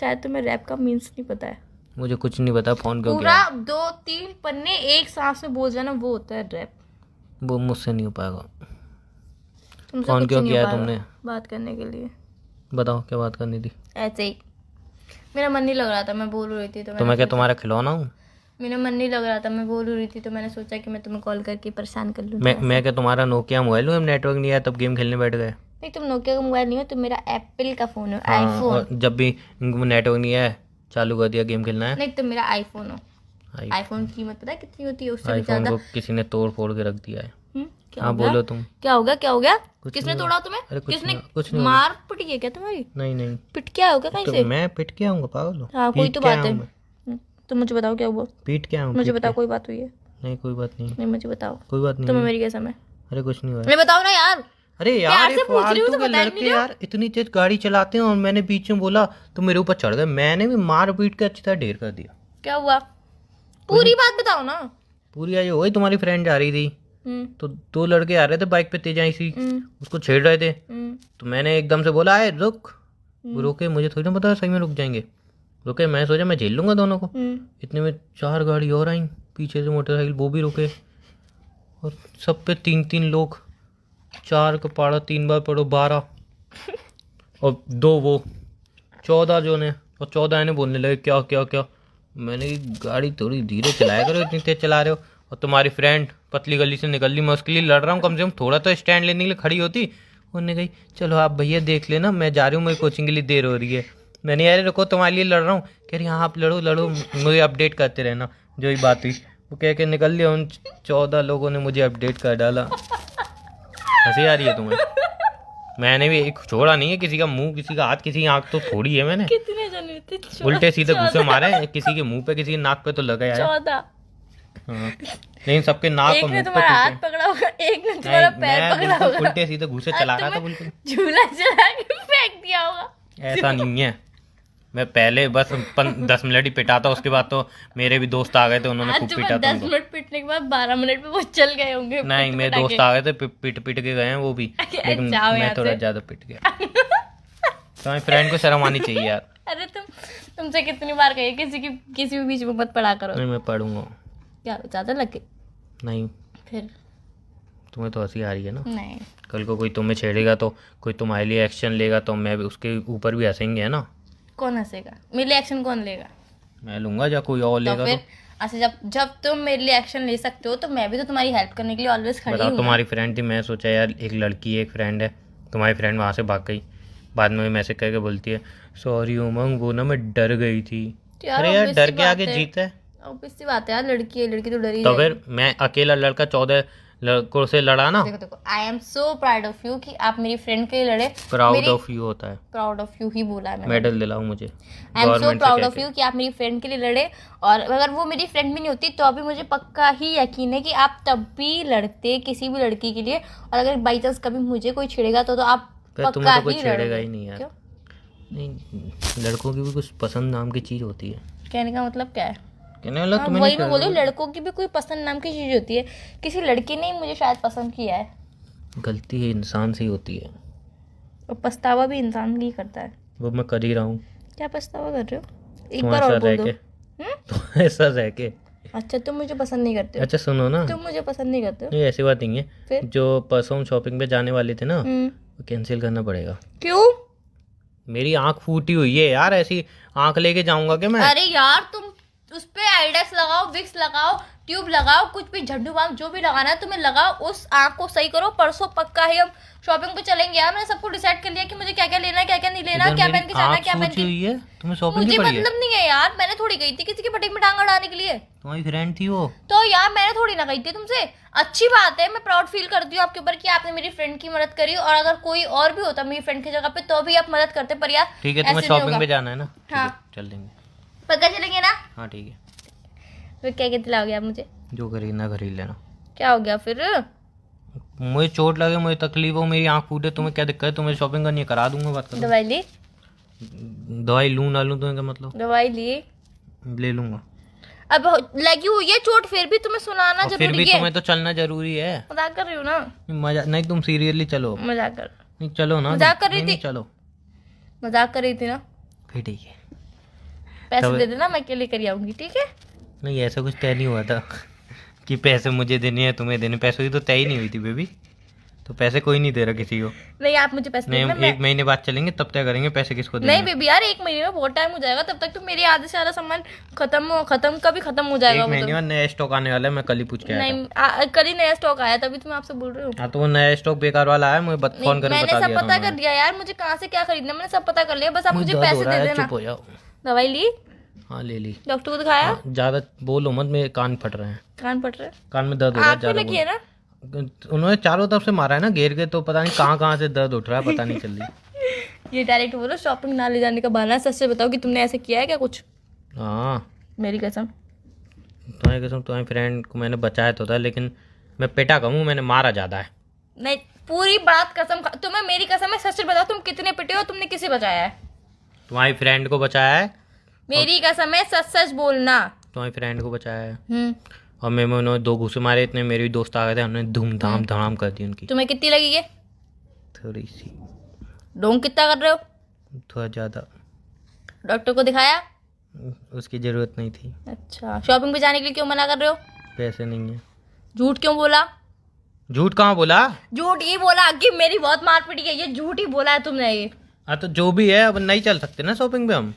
शायद तुम्हें रैप का मीन्स नहीं पता है। मुझे कुछ नहीं पता, फोन क्यों पूरा किया? 2-3 पन्ने एक सांस में बोल जाना, वो होता है रैप। वो मुझसे नहीं हो पाएगा। तुमसे फोन कुछ क्यों नहीं किया हो है पाएगा तुमने? बात करने के लिए। बताओ क्या बात करनी थी? ऐसे ही मेरा मन नहीं लग रहा था, मैं बोल रही थी तो तो मैं क्या तुम्हारा खिलौना हूँ? मेरा मन नहीं लग रहा था, मैं बोल रही थी तो मैंने सोचा कि मैं तुम्हें कॉल करके परेशान कर लूँ। मैं क्या तुम्हारा नोकिया मोबाइल हूँ? नेटवर्क नहीं आया तब गेम खेलने बैठ गए? नहीं तुम नोकिया का मोबाइल नहीं हो, तुम मेरा एप्पल का फोन हो, हाँ, आईफोन। और जब भी नेटवर्क नहीं आया चालू कर दिया गेम खेलना है। नहीं तुम मेरा आईफोन हो। आईफोन की कीमत पता है कितनी होती है? उससे भी आईफोन ज्यादा। को किसी ने तोड़ फोड़ के रख दिया है। क्या हाँ हो गया? बोलो तुम। क्या हो गया? क्या हो गया? कुछ किसने नहीं तोड़ा तुम्हें? अरे कुछ किसने? नहीं, कुछ नहीं मार पिटी है क्या तुम्हारी? नहीं नहीं पिट क्या होगा कहीं तो से? मैं पिट के आऊंगा पागल हो? हाँ कोई पीट तो के बात है। आऊं मैं? तो मुझे बताओ क्या हुआ? पीट के आऊं? मुझे पीट बताओ के? कोई बात हुई है? नहीं कोई बात नहीं, नहीं मुझे बताओ। कोई बात नहीं तुम्हें है। मेरी कैसा में? अरे कुछ नहीं हुआ है। नहीं बताओ ना यार। अरे प्यार यार से ये पूछ रही हूँ फालतू तो के बता ही लड़के नहीं रहे हो। यार इतनी तेज गाड़ी चलाते हैं और मैंने बीच में बोला तो मेरे ऊपर चढ़ गए। मैंने भी मार पीट के अच्छी तरह ढेर कर दिया। क्या हुआ? पूरी बात बताओ ना। पूरी आज वही तुम्हारी फ्रेंड जा रही थी तो दो लड़के आ रहे थे बाइक पे तेज आई सी, उसको छेड़ रहे थे। तो मैंने एकदम से बोला है रुक। वो रुके, मुझे थोड़ी ना पता सही में रुक जाएंगे। रुके, मैं सोचा मैं झेल लूंगा दोनों को। इतने में 4 गाड़ी और आई पीछे से मोटरसाइकिल, वो भी रुके और सब पे 3-3 लोग। 4 का पाड़ा 3 बार पड़ो 12 और 2 वो 14 जो ने और 14 ने बोलने लगे क्या क्या क्या। मैंने कहा, गाड़ी थोड़ी धीरे चलाया करो, इतनी तेज चला रहे हो। और तुम्हारी फ्रेंड पतली गली से निकल ली, मैं उसके लिए लड़ रहा हूँ, कम से कम थोड़ा तो स्टैंड लेने के लिए खड़ी होती। उन्होंने कही चलो आप भैया देख लेना, मैं जा रही हूँ, मेरी कोचिंग के लिए देर हो रही है। मैंने यार रुको तुम्हारे लिए लड़ रहा हूँ। कह रही हाँ आप लड़ो लड़ो, मुझे अपडेट करते रहना। जो ही बात हुई वो कह के निकल लिया। उन 14 लोगों ने मुझे अपडेट कर डाला। हंसी आ रही है तुम्हें? मैंने भी एक छोड़ा नहीं है, किसी का मुंह किसी का हाथ किसी की आंख तो थोड़ी है मैंने। कितने जने थे? उल्टे सीधे घुसे मारे हैं, किसी के मुंह पे किसी के नाक पे तो लगा यार। 14। हाँ लेकिन सबके नाक एक और ने मुंह पे तुम्हारा हाथ टूटे। पकड़ा होगा, एक ने तुम्हारा नहीं, पैर मैं पकड़ा बिल्कुल होगा, उल्टे सीधे घुसे चला रहा था बिल्कुल। झूला चला के फेंक दिया होगा। ऐसा नहीं है, मैं पहले बस 10 मिनट ही पिटा था, उसके बाद तो मेरे भी दोस्त आ गए थे, उन्होंने आज खूब तुम्हें पीटा था 10 उनको। मिनट पिटने के बाद 12 मिनट में वो चल गए होंगे। नहीं मेरे पिट-पिटा दोस्त के। आ गए थे, पीट पीट के गए हैं वो भी, लेकिन जाओ मैं यहाँ थोड़ा से। ज्यादा पिट गया। तुम्हारी फ्रेंड को शर्म आनी चाहिए यार। अरे तुमसे कितनी बार कही किसी भी बीच में मत पढ़ा करो। नहीं मैं पढ़ूंगा। क्या ज्यादा लगे? नहीं फिर तुम्हें तो हंसी आ रही है ना। नहीं। कल को कोई तुम्हें छेड़ेगा तो कोई तुम्हारे लिए एक्शन लेगा तो मैं भी उसके ऊपर भी हंसेंगे है ना। कौन हंसेगा? मेरे लिए एक्शन कौन लेगा? मैं लूंगा या कोई और तो लेगा फिर तो अच्छा जब तुम मेरे लिए एक्शन ले सकते हो तो मैं भी तो तुम्हारी हेल्प करने के लिए ऑलवेज खड़ी बताओ। हूँ। तुम्हारी फ्रेंड थी, मैं सोचा यार एक लड़की एक फ्रेंड है, तुम्हारी फ्रेंड वहाँ से भाग गई, बाद में मैसेज करके बोलती है सॉरी उमंग वो ना मैं डर गई थी। यार अरे यार obvious डर सी के आगे बात है। जीत है। ऑब्वियस सी बात है यार, लड़की है, लड़की तो डरी तो जाएगी। फिर मैं अकेला लड़का 14 लड़कों से लड़ा ना। देखो देखो, I am so proud of you कि आप मेरी फ्रेंड के लिए लड़े। प्राउड ऑफ यू होता है, प्राउड ऑफ यू ही बोला है मैंने। मेडल दिलाओ मुझे I am so government proud से ऑफ कह यू कि आप मेरी फ्रेंड के लिए लड़े। और अगर वो मेरी फ्रेंड भी नहीं होती तो अभी मुझे पक्का ही यकीन है कि आप तब भी लड़ते किसी भी लड़की के लिए। और अगर बाई चांस कभी मुझे कोई छेड़ेगा तो आप फिर पक्का तुम्हें तो कोई ही छेड़ेगा लड़ोगे। ही नहीं यार। क्यों? नहीं लड़कों की भी कुछ पसंद नाम की चीज़ होती है। कहने का मतलब क्या है? कहने वाला हाँ, तुम्हें वही नहीं मैं बोलूँ, छेड़ेगा। लड़कों की भी कोई पसंद नाम की चीज होती है। किसी लड़की ने ही मुझे शायद पसंद किया है। गलती है इंसान से ही होती है, और पछतावा भी इंसान ही करता है। वो मैं कर ही रहा हूँ। क्या पछतावा कर रहे हो? एक तुम्हारे बार और साथ बोल रह दो। के तो ऐसा रह के। अच्छा तुम मुझे पसंद नहीं करते हो? अच्छा सुनो ना, तुम मुझे पसंद नहीं करते हो? नहीं ऐसी बात नहीं है। फिर? जो परसों हम शॉपिंग पे जाने वाले थे ना हम्म, वो कैंसिल करना पड़ेगा। क्यों? मेरी आंख फूटी हुई है यार, ऐसी आंख लेके जाऊंगा क्या मैं? अरे यार तुम उस पे आइडेक्स लगाओ, विक्स लगाओ, ट्यूब लगाओ, कुछ भी झंडू बाम जो भी लगाना है तुम्हें लगाओ, उस आंख को सही करो। परसों पक्का ही हम शॉपिंग पे चलेंगे यार। मैंने सबको डिसाइड कर लिया कि मुझे क्या क्या लेना है, क्या क्या नहीं लेना, इधर क्या मेरी पहन के जाना है, आंख क्या पहन फूटी के। हुई है, तुम्हें शॉपिंग मुझे की पड़ी है? मतलब नहीं है यार, मैंने थोड़ी गई थी किसी के पटेक में टांग अड़ाने के लिए। तुम्हारी फ्रेंड थी वो। तो यार मैंने थोड़ी ना गई थी तुमसे। अच्छी बात है, मैं प्राउड फील करती हूँ आपके ऊपर कि आपने मेरी फ्रेंड की मदद करी। और अगर कोई और भी होता मेरी फ्रेंड की जगह पे तो भी आप मदद करते, पर यार ठीक है तुम्हें ऐसे नहीं शॉपिंग होगा। पे जाना है ना? ठीक है, हाँ। चल देंगे। पक्का चलेंगे ना? हाँ ठीक है, फिर क्या क्या दिलाओगे आप मुझे? जो खरीदना खरीद लेना। क्या हो गया फिर? मुझे चोट लगे, मुझे तकलीफ हो, मेरी आंख फूटे, तुम्हें क्या दिक्कत है? तुम्हें शॉपिंग करनी है करा दूंगा, बात करो। दवाई ली? दवाई लूँ ना लूँ तुम्हें क्या मतलब? दवाई ली? ले लूंगा। अब लगी हुई है चोट, फिर भी तुम्हें सुनाना और फिर भी जरूरी है। तुम्हें तो चलना जरूरी है। मजाक कर रही हूँ ना? मजा नहीं, तुम सीरियसली चलो। मजाक कर नहीं चलो ना, मजाक कर रही नहीं, थी। चलो मजाक कर रही थी ना? फिर ठीक है। पैसे तब- दे देना, मैं अकेले कर आऊंगी, ठीक है? नहीं ऐसा कुछ तय नहीं हुआ था कि पैसे मुझे देने हैं तुम्हें देने। पैसों की तो तय ही नहीं हुई थी बेबी, तो पैसे कोई नहीं दे रहा किसी को। नहीं आप मुझे पैसे नहीं देना। हम 1 महीने बाद चलेंगे तब तय करेंगे पैसे किसको नहीं देने। बेबी यार, 1 महीने में बहुत टाइम हो जाएगा, तब तक तो मेरे आधे से ज्यादा सामान खत्म हो जाएगा। 1 वो महीने तो बाद नया स्टॉक आने वाला है, मैं कल ही पूछ के आया था। नहीं कल ही नया स्टॉक आया, तभी तो मैं आपसे बोल रही हूँ। हाँ तो वो नया स्टॉक बेकार वाला है, मुझे फोन करके मैंने बता सब दिया पता था कर लिया यार, मुझे कहाँ से क्या खरीदना मैंने सब पता कर लिया। बस आप मुझे दर्द पैसे हो रहा दे है, देना। चुप हो जाओ। दवाई ली? हाँ ले ली। डॉक्टर को दिखाया? हाँ, ज्यादा बोलो मत, मेरे कान फट रहे हैं। कान फट रहे? कान में दर्द हो रहा है आँख में ज्यादा लगी है ना? उन्होंने चारों तरफ से मारा है ना घेर के, तो पता नहीं कहाँ कहाँ से दर्द उठ रहा है, पता नहीं चल रही। ये डायरेक्ट बोलो शॉपिंग ना ले जाने का बहाना है। सच से बताओ कि तुमने ऐसे किया है क्या कुछ? हाँ मेरी कसम। तुम्हारी कसम, तुम्हारी फ्रेंड को मैंने बचाया तो था, लेकिन मैं पिटा कम हूँ, मैंने मारा ज्यादा है। नहीं, पूरी बात कसम तुम्हें मेरी कसम है। सच से बताओ तुम कितने पिटे हो, तुमने किसे बचाया है? तुम्हारी फ्रेंड को बचाया है। मेरी कसम है, सच सच बोलना। तुम्हारी फ्रेंड को बचाया है। और मैं उन्होंने 2 घूसे मारे, इतने मेरे भी दोस्त आ गए थे, उन्होंने धूमधाम धड़ाम कर दी उनकी। तुम्हें कितनी लगी है? थोड़ी सी। ढोंग कितना कर रहे हो? थोड़ा ज्यादा। डॉक्टर को दिखाया? उसकी जरूरत नहीं थी। अच्छा, शॉपिंग पे जाने के लिए क्यों मना कर रहे हो? पैसे नहीं है। झूठ क्यों बोला? झूठ कहाँ बोला? झूठ ही बोला कि मेरी बहुत मार पिटी है, ये झूठ ही बोला है तुमने। ये हाँ तो जो भी है, अब नहीं चल सकते ना शॉपिंग पे हम।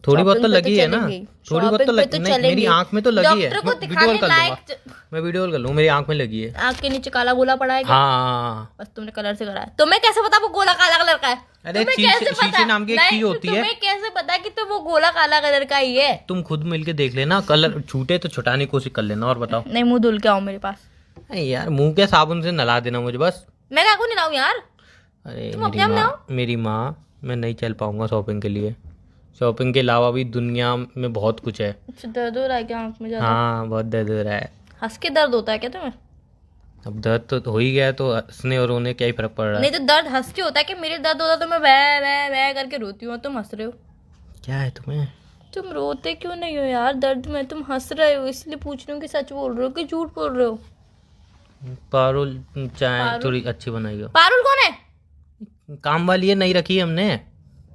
थोड़ी बहुत तो Shopping पे लगी है ना, चलेंगे। थोड़ी बहुत तो Shopping पे लगी। नहीं, चलेंगे। मेरी आंख में तो लगी है। डॉक्टर को मैं दिखाने वीडियो कर लूंगा, लायक मैं वीडियो कर लूँ, मेरी आंख में लगी है। आंख के नीचे काला गोला पड़ा है क्या? हाँ। बस तुमने कलर से करा है। तुम्हें कैसे पता वो गोला काला कलर का है? अरे तुम्हें शीशे- कैसे पता? शीशे नाम की एक नहीं, चीज होती है। तुम्हें कैसे पता कि तो वो गोला काला कलर का ही है? तुम खुद मिलके देख लेना, कलर छूटे तो छुटाने की कोशिश कर लेना। और बताओ। नहीं, मुंह धुल के आओ मेरे पास। अरे यार, मुंह के साबुन से नला देना मुझे बस। मैं क्या को नहीं लाऊं यार? अरे तुम अपने आप लाओ। मेरी माँ, मैं नहीं चल पाऊंगा शॉपिंग के लिए। शॉपिंग के अलावा भी दुनिया में बहुत कुछ है। अच्छा, दर्द हो रहा है क्या आंख में ज्यादा? हाँ, बहुत दर्द हो रहा है। हंस के दर्द होता है क्या तुम्हें? अब दर्द तो हो ही गया, तो हंसने और रोने क्या ही फर्क पड़ रहा है। नहीं तो दर्द हंस के होता है कि मेरे दर्द होता है तो मैं वह वह वह करके रोती हूँ, तुम हंस रहे हो। क्या है तुम्हें? तुम रोते क्यों नहीं हो यार दर्द में? तुम हंस रहे हो, इसलिए पूछ रही हूँ कि सच बोल रहे हो कि झूठ बोल रहे हो। पारुल चाय थोड़ी अच्छी बनाई हो। पारुल कौन है? काम वाली है, नहीं रखी है हमने।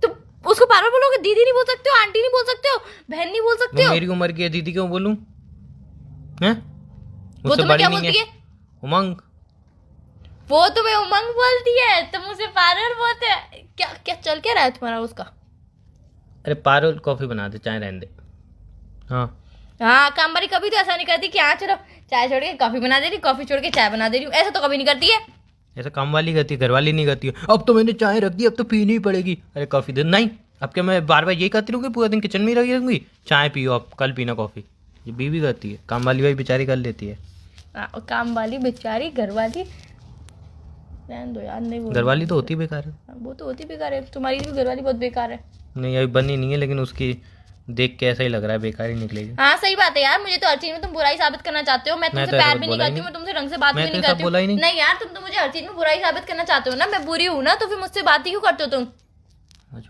तो उसको पारुल बोलोगे? दीदी नहीं बोल सकते हो, आंटी नहीं बोल सकते हो, बहन नहीं बोल सकते वो हो? मेरी उम्र की है, दीदी क्यों बोलूं? हैं? वो मुझसे तुम्हें बड़ी क्या नहीं बोलती है? उमंग। वो तुम्हें उमंग बोलती है, तुम उसे पारुल बोलते हैं। क्या क्या चल क्या रहा है तुम्हारा उसका? अरे पारुल, कॉफी बना दे, चाय रहने दे। हाँ। हाँ, कामवाली कभी तो ऐसा नहीं करती कि हाँ चलो चाय छोड़ के कॉफी बना दे रही, कॉफी छोड़ के चाय बना दे रही हूँ, ऐसा तो कभी नहीं करती है। ऐसा काम वाली करती है, घर वाली नहीं करती है। अब तो मैंने चाय रख दी, अब तो पीनी ही पड़ेगी। अरे कॉफी दे। नहीं, अब क्या मैं बार बार यही करती रहूँगी? पूरा दिन किचन में ही रही रहूँगी? चाय पियो, अब कल पीना कॉफी। ये बीवी करती है, काम वाली भाई बेचारी कर लेती है। काम वाली बेचारी, घर वाली रहने दो यार, नहीं बोल। घर वाली तो होती बेकार है। वो तो होती बेकार है, तुम्हारी भी घर वाली बहुत बेकार है। नहीं, अभी बनी नहीं है, लेकिन उसकी देख के ऐसा ही लग रहा है बेकार ही निकलेगी। हाँ सही बात है यार, मुझे तो हर चीज में तुम बुराई साबित करना चाहते हो। मैं तुमसे तो ऐसा प्यार कुछ भी नहीं बोला ही करती हूँ, नहीं। मैं तुमसे ढंग से बात भी मैं नहीं तो ऐसा करती बोला ही हूँ। नहीं। नहीं यार, तुम तो मुझे हर चीज में बुराई साबित करना चाहते हो ना। मैं बुरी हूँ ना, तो फिर मुझसे बात ही क्यों करते हो तुम?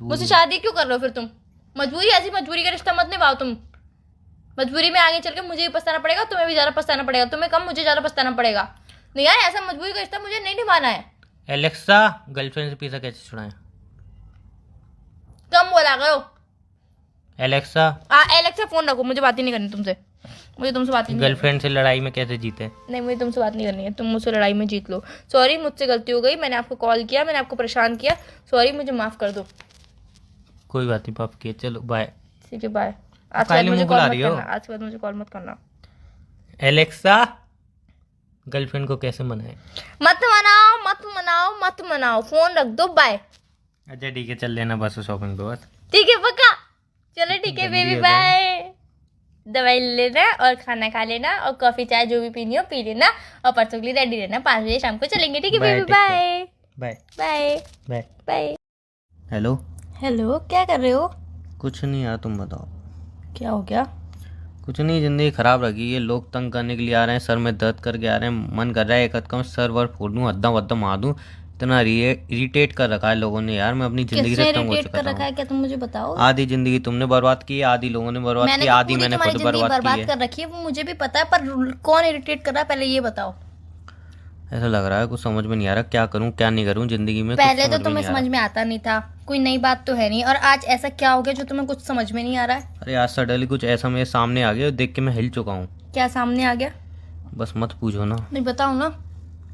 मुझसे शादी क्यों कर रहे हो फिर तुम? मजबूरी, ऐसी मजबूरी का रिश्ता मत निभाओ तुम। मजबूरी में आगे चल के मुझे भी पछताना पड़ेगा, तुम्हें भी ज्यादा पछताना पड़ेगा। तुम्हें कम, मुझे ज्यादा पछताना पड़ेगा। नहीं यार, ऐसा मजबूरी का रिश्ता मुझे नहीं निभाना है। एलेक्सा, गर्लफ्रेंड से पिज्जा कैसे छुड़ाएं? कम बोला करो। एलेक्सा, एलेक्सा फोन रखो, मुझे बात ही नहीं करनी तुमसे। मुझे तुमसे बात ही नहीं गर्लफ्रेंड से लड़ाई में कैसे जीते? नहीं, मुझे तुमसे बात नहीं करनी है। तुम मुझसे लड़ाई में जीत लो। सॉरी, मुझसे गलती हो गई, मैंने आपको कॉल किया, मैंने आपको परेशान किया। सॉरी, मुझे माफ कर दो। कोई बात नहीं, पाप किए। चलो बाय। ठीक है, बाय। आज के काहे बाद मुंह मुझे बुला कॉल मत रही हो? करना। आज के बाद मुझे कॉल मत करना। एलेक्सा, गर्लफ्रेंड को कैसे मनाए? मत मनाओ, मत मनाओ, मत मनाओ। फोन रख दो, बाय। अच्छा ठीक है, चल लेना बस शॉपिंग पे बस। ठीक है, पक्का। चलो ठीक है जल्दी बेबी, हो बाय। दवाई ले लेना और खाना खा लेना और कॉफी चाय जो भी पीनी हो पी लेना, और परसों के लिए रेडी रहना। 5 बजे शाम को चलेंगे। ठीक है Bye, baby, take care. Bye bye bye bye. Bye. Hello. Hello, क्या कर रहे हो? कुछ नहीं यार, तुम बताओ। क्या हो गया? कुछ नहीं, जिंदगी खराब रखी है। लोग तंग करने के लिए आ रहे हैं, सर में दर्द करके आ रहे हैं। मन कर रहा है एक हद का सर वर फोड़ दूँ, हद्दा वद्दा मार दूँ। इतना इरिटेट कर रखा है लोगों ने यार। मैं अपनी जिंदगी से किसने तंग हो इरिटेट कर चुका रखा हूँ। है? क्या तुम मुझे बताओ। आधी जिंदगी तुमने बर्बाद की है, आधी लोगों ने बर्बाद मैंने की, तो आधी पूरी मैंने तुम्हारी खुद जिंदगी बर्बाद बर्बाद की है। कर रखी है, वो मुझे भी पता है, पर कौन इरिटेट कर रहा है पहले ये बताओ। ऐसा लग रहा है कुछ समझ में नहीं आ रहा, क्या करूं क्या नहीं करूं जिंदगी में। कुछ पहले तो समझ में तुम्हें नहीं आ समझ में आता नहीं था, कोई नई बात तो है नहीं। और आज ऐसा क्या हो गया जो तुम्हें कुछ समझ में नहीं आ रहा है? रहा। अरे आज सडनली कुछ ऐसा मेरे सामने आ गया, देख के मैं हिल चुका हूँ। क्या सामने आ गया? बस मत पूछो ना। नहीं बताओ ना।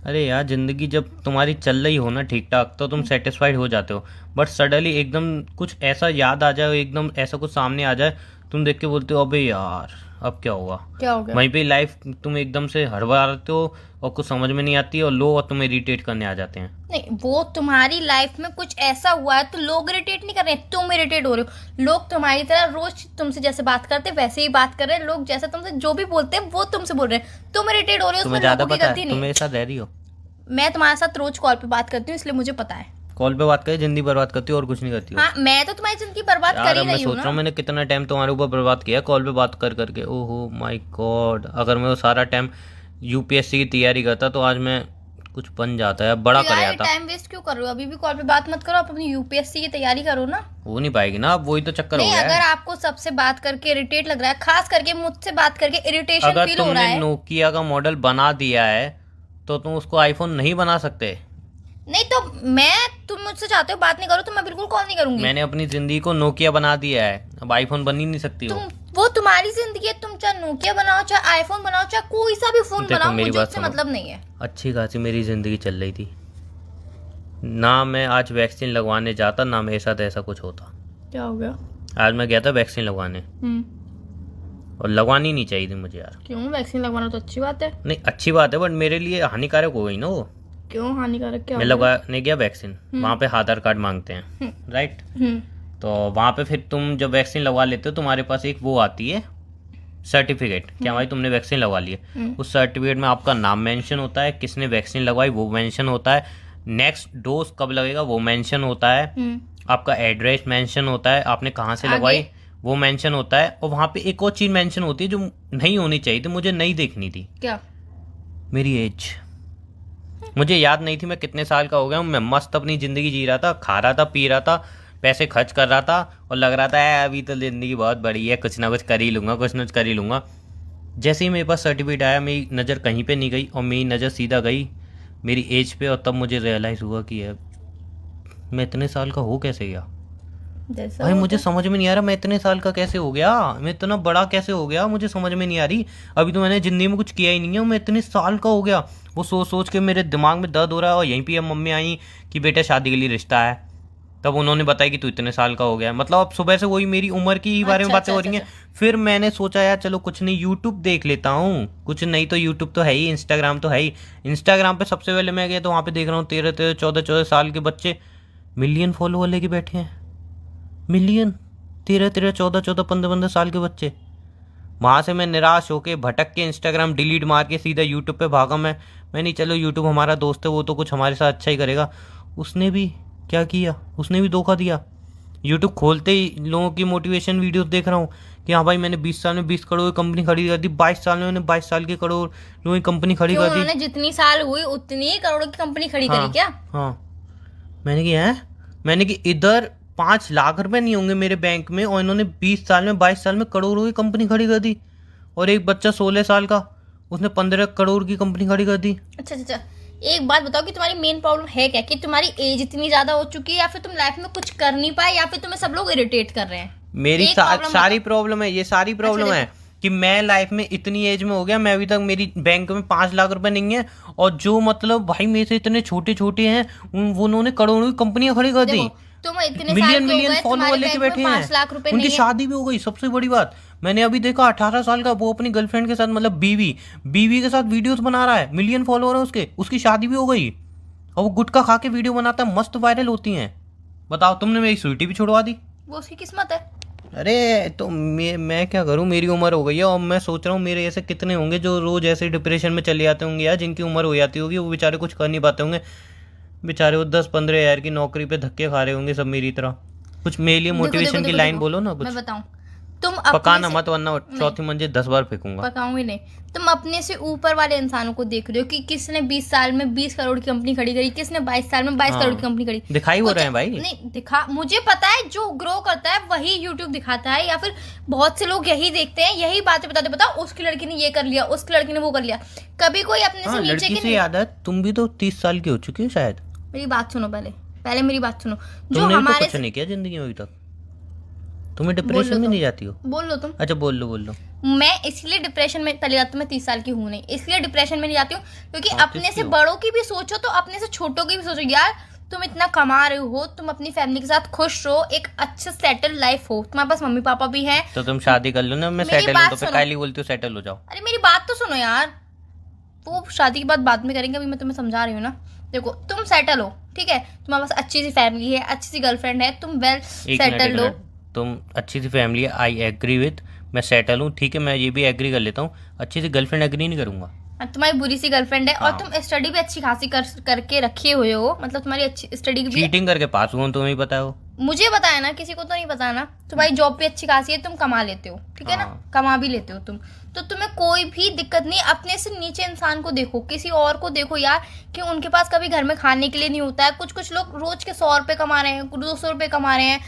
अरे यार, जिंदगी जब तुम्हारी चल रही हो ना ठीक ठाक, तो तुम सेटिस्फाइड हो जाते हो। बट सडनली एकदम कुछ ऐसा याद आ जाए, एकदम ऐसा कुछ सामने आ जाए, तुम देख के बोलते हो अबे यार। अब क्या होगा? क्या हो गया? वहीं पे लाइफ तुम एकदम से हड़बड़ाते हो और कुछ समझ में नहीं आती और लोग और तुम्हें इरिटेट करने आ जाते हैं। नहीं, वो तुम्हारी लाइफ में कुछ ऐसा हुआ है तो लोग इरिटेट नहीं कर रहे हैं, तुम इरिटेट हो रहे हो। लोग तुम्हारी तरह रोज तुमसे जैसे बात करते हैं वैसे ही बात कर रहे हैं, लोग जैसे तुमसे जो भी बोलते हैं वो तुमसे बोल रहे हैं, तुम इरिटेट हो रहे हो, तुम्हें उसमें ज्यादा लोगों की पता गलती है? तुम नहीं। मेरे साथ रह रही हो, मैं तुम्हारे साथ रोज कॉल पे बात करती हूँ इसलिए मुझे पता है। कॉल पे बात करे जिंदगी बर्बाद करती हो और कुछ नहीं करती हो। हाँ, मैं तो तुम्हारी जिंदगी बर्बाद यार कर अब ही मैं रही हूँ सोच रहा हूँ ना। मैंने कितना टाइम तुम्हारे ऊपर बर्बाद किया कॉल पे बात कर करके। ओहो माय गॉड, अगर मैं वो सारा टाइम यूपीएससी की तैयारी करता तो आज मैं कुछ बन जाता है, बड़ा कर यार जाता। टाइम वेस्ट क्यों कर रहे हो? अभी भी कॉल पे बात मत करो, आप अपनी यूपीएससी की तैयारी करो ना। हो नहीं पाएगी ना, अब वही तो चक्कर हो नहीं, गया अगर है। आपको सबसे बात करके इरिटेट लग रहा है, खास करके मुझसे बात करके इरिटेशन अगर फील हो रहा तुमने है। नोकिया का मॉडल बना दिया है तो तुम उसको आईफोन नहीं बना सकते। नहीं तो तुम मुझसे चाहते हो बात नहीं करो तो मैं बिल्कुल कॉल नहीं करूंगी। मैंने अपनी जिंदगी को नोकिया बना दिया है, अब आईफोन बन ही नहीं सकती हो। वो तुम्हारी जिंदगी है, तुम चाहे नोकिया बनाओ, चाहे आईफोन बनाओ, चाहे कोई सा भी फोन देखो, बनाओ, मेरी मुझे बात उससे सुनो। मतलब नहीं है। अच्छी खासी मेरी जिंदगी चल रही थी ना, मैं आज वैक्सीन लगवाने जाता ना मेरे साथ ऐसा कुछ होता। क्या हो गया? आज मैं गया था वैक्सीन लगवाने और लगवानी नहीं चाहिए थी मुझे यार। क्यों? वैक्सीन लगवाना तो अच्छी बात है। नहीं अच्छी बात है बट मेरे लिए हानिकारक हो गई ना वो। क्यों हानिकारक? क्या मैं हो गया? लगवाने गया वैक्सीन, वहाँ पे आधार कार्ड मांगते हैं राइट। हम्म, तो वहाँ पे फिर तुम जब वैक्सीन लगवा लेते हो तुम्हारे पास एक वो आती है सर्टिफिकेट कि भाई तुमने वैक्सीन लगवा ली है। उस सर्टिफिकेट में आपका नाम मेंशन होता है, किसने वैक्सीन लगवाई वो मेंशन होता है, नेक्स्ट डोज कब लगेगा वो मेंशन होता है, आपका एड्रेस मेंशन होता है, आपने कहाँ से लगवाई वो मेंशन होता है। और वहाँ पे एक और चीज़ मेंशन होती है जो नहीं होनी चाहिए थी, मुझे नहीं देखनी थी। क्या? मेरी एज मुझे याद नहीं थी, मैं कितने साल का हो गया हूँ। मैं मस्त अपनी ज़िंदगी जी रहा था, खा रहा था, पी रहा था, पैसे खर्च कर रहा था और लग रहा था अभी तो ज़िंदगी बहुत बड़ी है, कुछ ना कुछ कर ही लूँगा, कुछ ना कुछ कर ही लूँगा। जैसे ही मेरे पास सर्टिफिकेट आया मेरी नज़र कहीं पे नहीं गई और मेरी नज़र सीधा गई मेरी एज पे और तब मुझे रियलाइज़ हुआ कि यार मैं इतने साल का हो कैसे गया। जैसा भाई हो मुझे तो- समझ में नहीं आ रहा मैं इतने साल का कैसे हो गया, मैं इतना बड़ा कैसे हो गया, मुझे समझ में नहीं आ रही। अभी तो मैंने ज़िंदगी में कुछ किया ही नहीं है, मैं इतने साल का हो गया। वो सोच सोच के मेरे दिमाग में दर्द हो रहा है। और यहीं पे अब मम्मी आई कि बेटा शादी के लिए रिश्ता है, तब उन्होंने बताया कि तू इतने साल का हो गया। मतलब अब सुबह से वही मेरी उम्र की बारे में बातें हो रही हैं। फिर मैंने सोचा यार चलो कुछ नहीं यूट्यूब देख लेता हूँ, कुछ नहीं तो यूट्यूब तो है ही, इंस्टाग्राम तो है ही। इंस्टाग्राम पे सबसे पहले मैं गया तो वहाँ पे देख रहा हूँ 13 14 साल के बच्चे मिलियन फॉलोवर लेके बैठे हैं। मिलियन 13 14 15 साल के बच्चे। वहाँ से मैं निराश होके भटक के इंस्टाग्राम डिलीट मार के सीधा यूट्यूब पे भागा। मैंने चलो यूट्यूब हमारा दोस्त है, वो तो कुछ हमारे साथ अच्छा ही करेगा। उसने भी क्या किया, उसने भी धोखा दिया। यूट्यूब खोलते ही लोगों की मोटिवेशन वीडियोस देख रहा हूँ कि हाँ भाई मैंने 20 साल में 20 करोड़ की कंपनी खड़ी कर दी, 22 साल में मैंने 22 साल की करोड़ लोगों की कंपनी खड़ी क्यों? कर दी। उन्होंने जितनी साल हुई उतनी ही करोड़ों की कंपनी खड़ी करी क्या? हाँ मैंने कि है, मैंने कि इधर 5 लाख रुपए नहीं होंगे मेरे बैंक में और इन्होंने 20 साल में 22 साल में करोड़ों की कंपनी खड़ी कर दी। और एक बच्चा 16 साल का उसने 15 करोड़ की कंपनी खड़ी कर दी। अच्छा अच्छा अच्छा, एक बात बताओ कि तुम्हारी मेन प्रॉब्लम है क्या? कि तुम्हारी एज इतनी ज्यादा हो चुकी है या फिर तुम लाइफ में कुछ कर नहीं पाए या फिर तुम्हें सब लोग इरिटेट कर रहे हैं? मेरी एक problem सारी प्रॉब्लम है, ये सारी प्रॉब्लम है कि मैं लाइफ में इतनी एज में हो गया, मैं अभी तक मेरी बैंक में 5 लाख रुपए नहीं है और जो मतलब भाई मेरे से इतने छोटे छोटे हैं उन्होंने करोड़ों की कंपनियां खड़ी कर दी। तुम इतने मिलियन साल के हो मिलियन गए, फॉलोवर तुम्हारे लेके बैंक में बैठे 5 लाख रुपए हैं, उनकी नहीं है। शादी भी हो गई। सबसे बड़ी बात मैंने अभी देखा 18 साल का वो अपनी गर्लफ्रेंड के साथ मतलब बीवी के साथ वीडियोस बना रहा है, मिलियन फॉलोवर है उसके, उसकी शादी भी हो गई और वो गुटखा खा के वीडियो बनाता है, मस्त वायरल होती हैं। बताओ तुमने मेरी स्वीटी भी छुड़वा दी। वो उसकी किस्मत है। अरे तो मैं क्या करूं, मेरी उम्र हो गई है और मैं सोच रहा हूँ मेरे ऐसे कितने होंगे जो रोज ऐसे डिप्रेशन में चले जाते होंगे यार, जिनकी उम्र हो जाती होगी वो बेचारे कुछ कर नहीं पाते होंगे। बेचारे वो 10-15 हज़ार की नौकरी पे धक्के खा रहे होंगे सब मेरी तरह। कुछ मेरे लिए मोटिवेशन की लाइन बोलो ना कुछ। मैं बताऊं, तुम पकाना मत वरना चौथी मंजिल 10 बार फेंकूंगा। पकाऊंगी नहीं। तुम अपने से ऊपर वाले इंसानों को देख रहे हो कि किसने 20 साल में 20 करोड़ की कंपनी खड़ी करी, किसने 22 साल में 22 करोड़ की कंपनी खड़ी। दिखाई हो रहे हैं भाई। नहीं दिखा, मुझे पता है जो ग्रो करता है वही यूट्यूब दिखाता है या फिर बहुत से लोग यही देखते हैं, यही बातें बताते बताओ उसकी लड़की ने ये कर लिया, उसकी लड़की ने वो कर लिया। कभी कोई अपने से नीचे लड़की की से याद है तुम भी तो 30 साल की हो चुकी हो शायद। मेरी बात सुनो, पहले मेरी बात सुनो। जो तुमने भी तो हमारे कुछ नहीं किया जिंदगी में अभी तक, तुम्हें डिप्रेशन में नहीं जाती हो? बोल लो तुम। अच्छा बोल लो। मैं इसलिए डिप्रेशन में चली जाती हूँ, मैं 30 साल की हूँ नहीं, इसलिए डिप्रेशन में नहीं जाती हूँ क्योंकि हाँ, अपने से बड़ों की भी सोचो तो अपने से छोटों की भी सोचो। यार तुम इतना कमा रहे हो, तुम अपनी फैमिली के साथ खुश रहो, एक अच्छे सेटल लाइफ हो, तुम्हारे पास मम्मी पापा भी हैं। तो तुम शादी कर लो ना, मैं मेरी सेटल बात हूँ, तो फिर सुनो। काहे लिए बोलती हो सेटल हो जाओ? अरे मेरी बात तो सुनो यार, वो शादी की बात बाद में करेंगे, अभी मैं तुम्हें समझा रही हूँ ना। देखो तुम सेटल हो, ठीक है, तुम्हारे पास अच्छी सी फैमिली है, अच्छी सी गर्लफ्रेंड है, तुम वेल एक सेटल्ड हो। मिनट, तुम अच्छी सी फैमिली है, आई एग्री विथ, मैं सेटल हूँ, ठीक है, मैं ये भी एग्री कर लेता हूँ, अच्छी सी गर्लफ्रेंड एग्री नहीं करूंगा। तुम्हारी बुरी सी गर्लफ्रेंड है और हाँ। तुम स्टडी भी अच्छी खासी करके रखे हुए हो, मतलब तुम्हारी अच्छी स्टडी भी। चीटिंग करके पास हुआ हूँ, तुम्हें ही पता हो। मुझे पता है ना, किसी को तो नहीं पता ना। तुम्हारी जॉब भी अच्छी खासी है, तुम कमा लेते हो, ठीक है ना, हाँ। कमा भी लेते हो तुम, तो तुम्हें कोई भी दिक्कत नहीं। अपने से नीचे इंसान को देखो, किसी और को देखो यार, कि उनके पास कभी घर में खाने के लिए नहीं होता है। कुछ कुछ लोग रोज के 100 रुपए कमा रहे हैं, 200 रुपए कमा रहे हैं,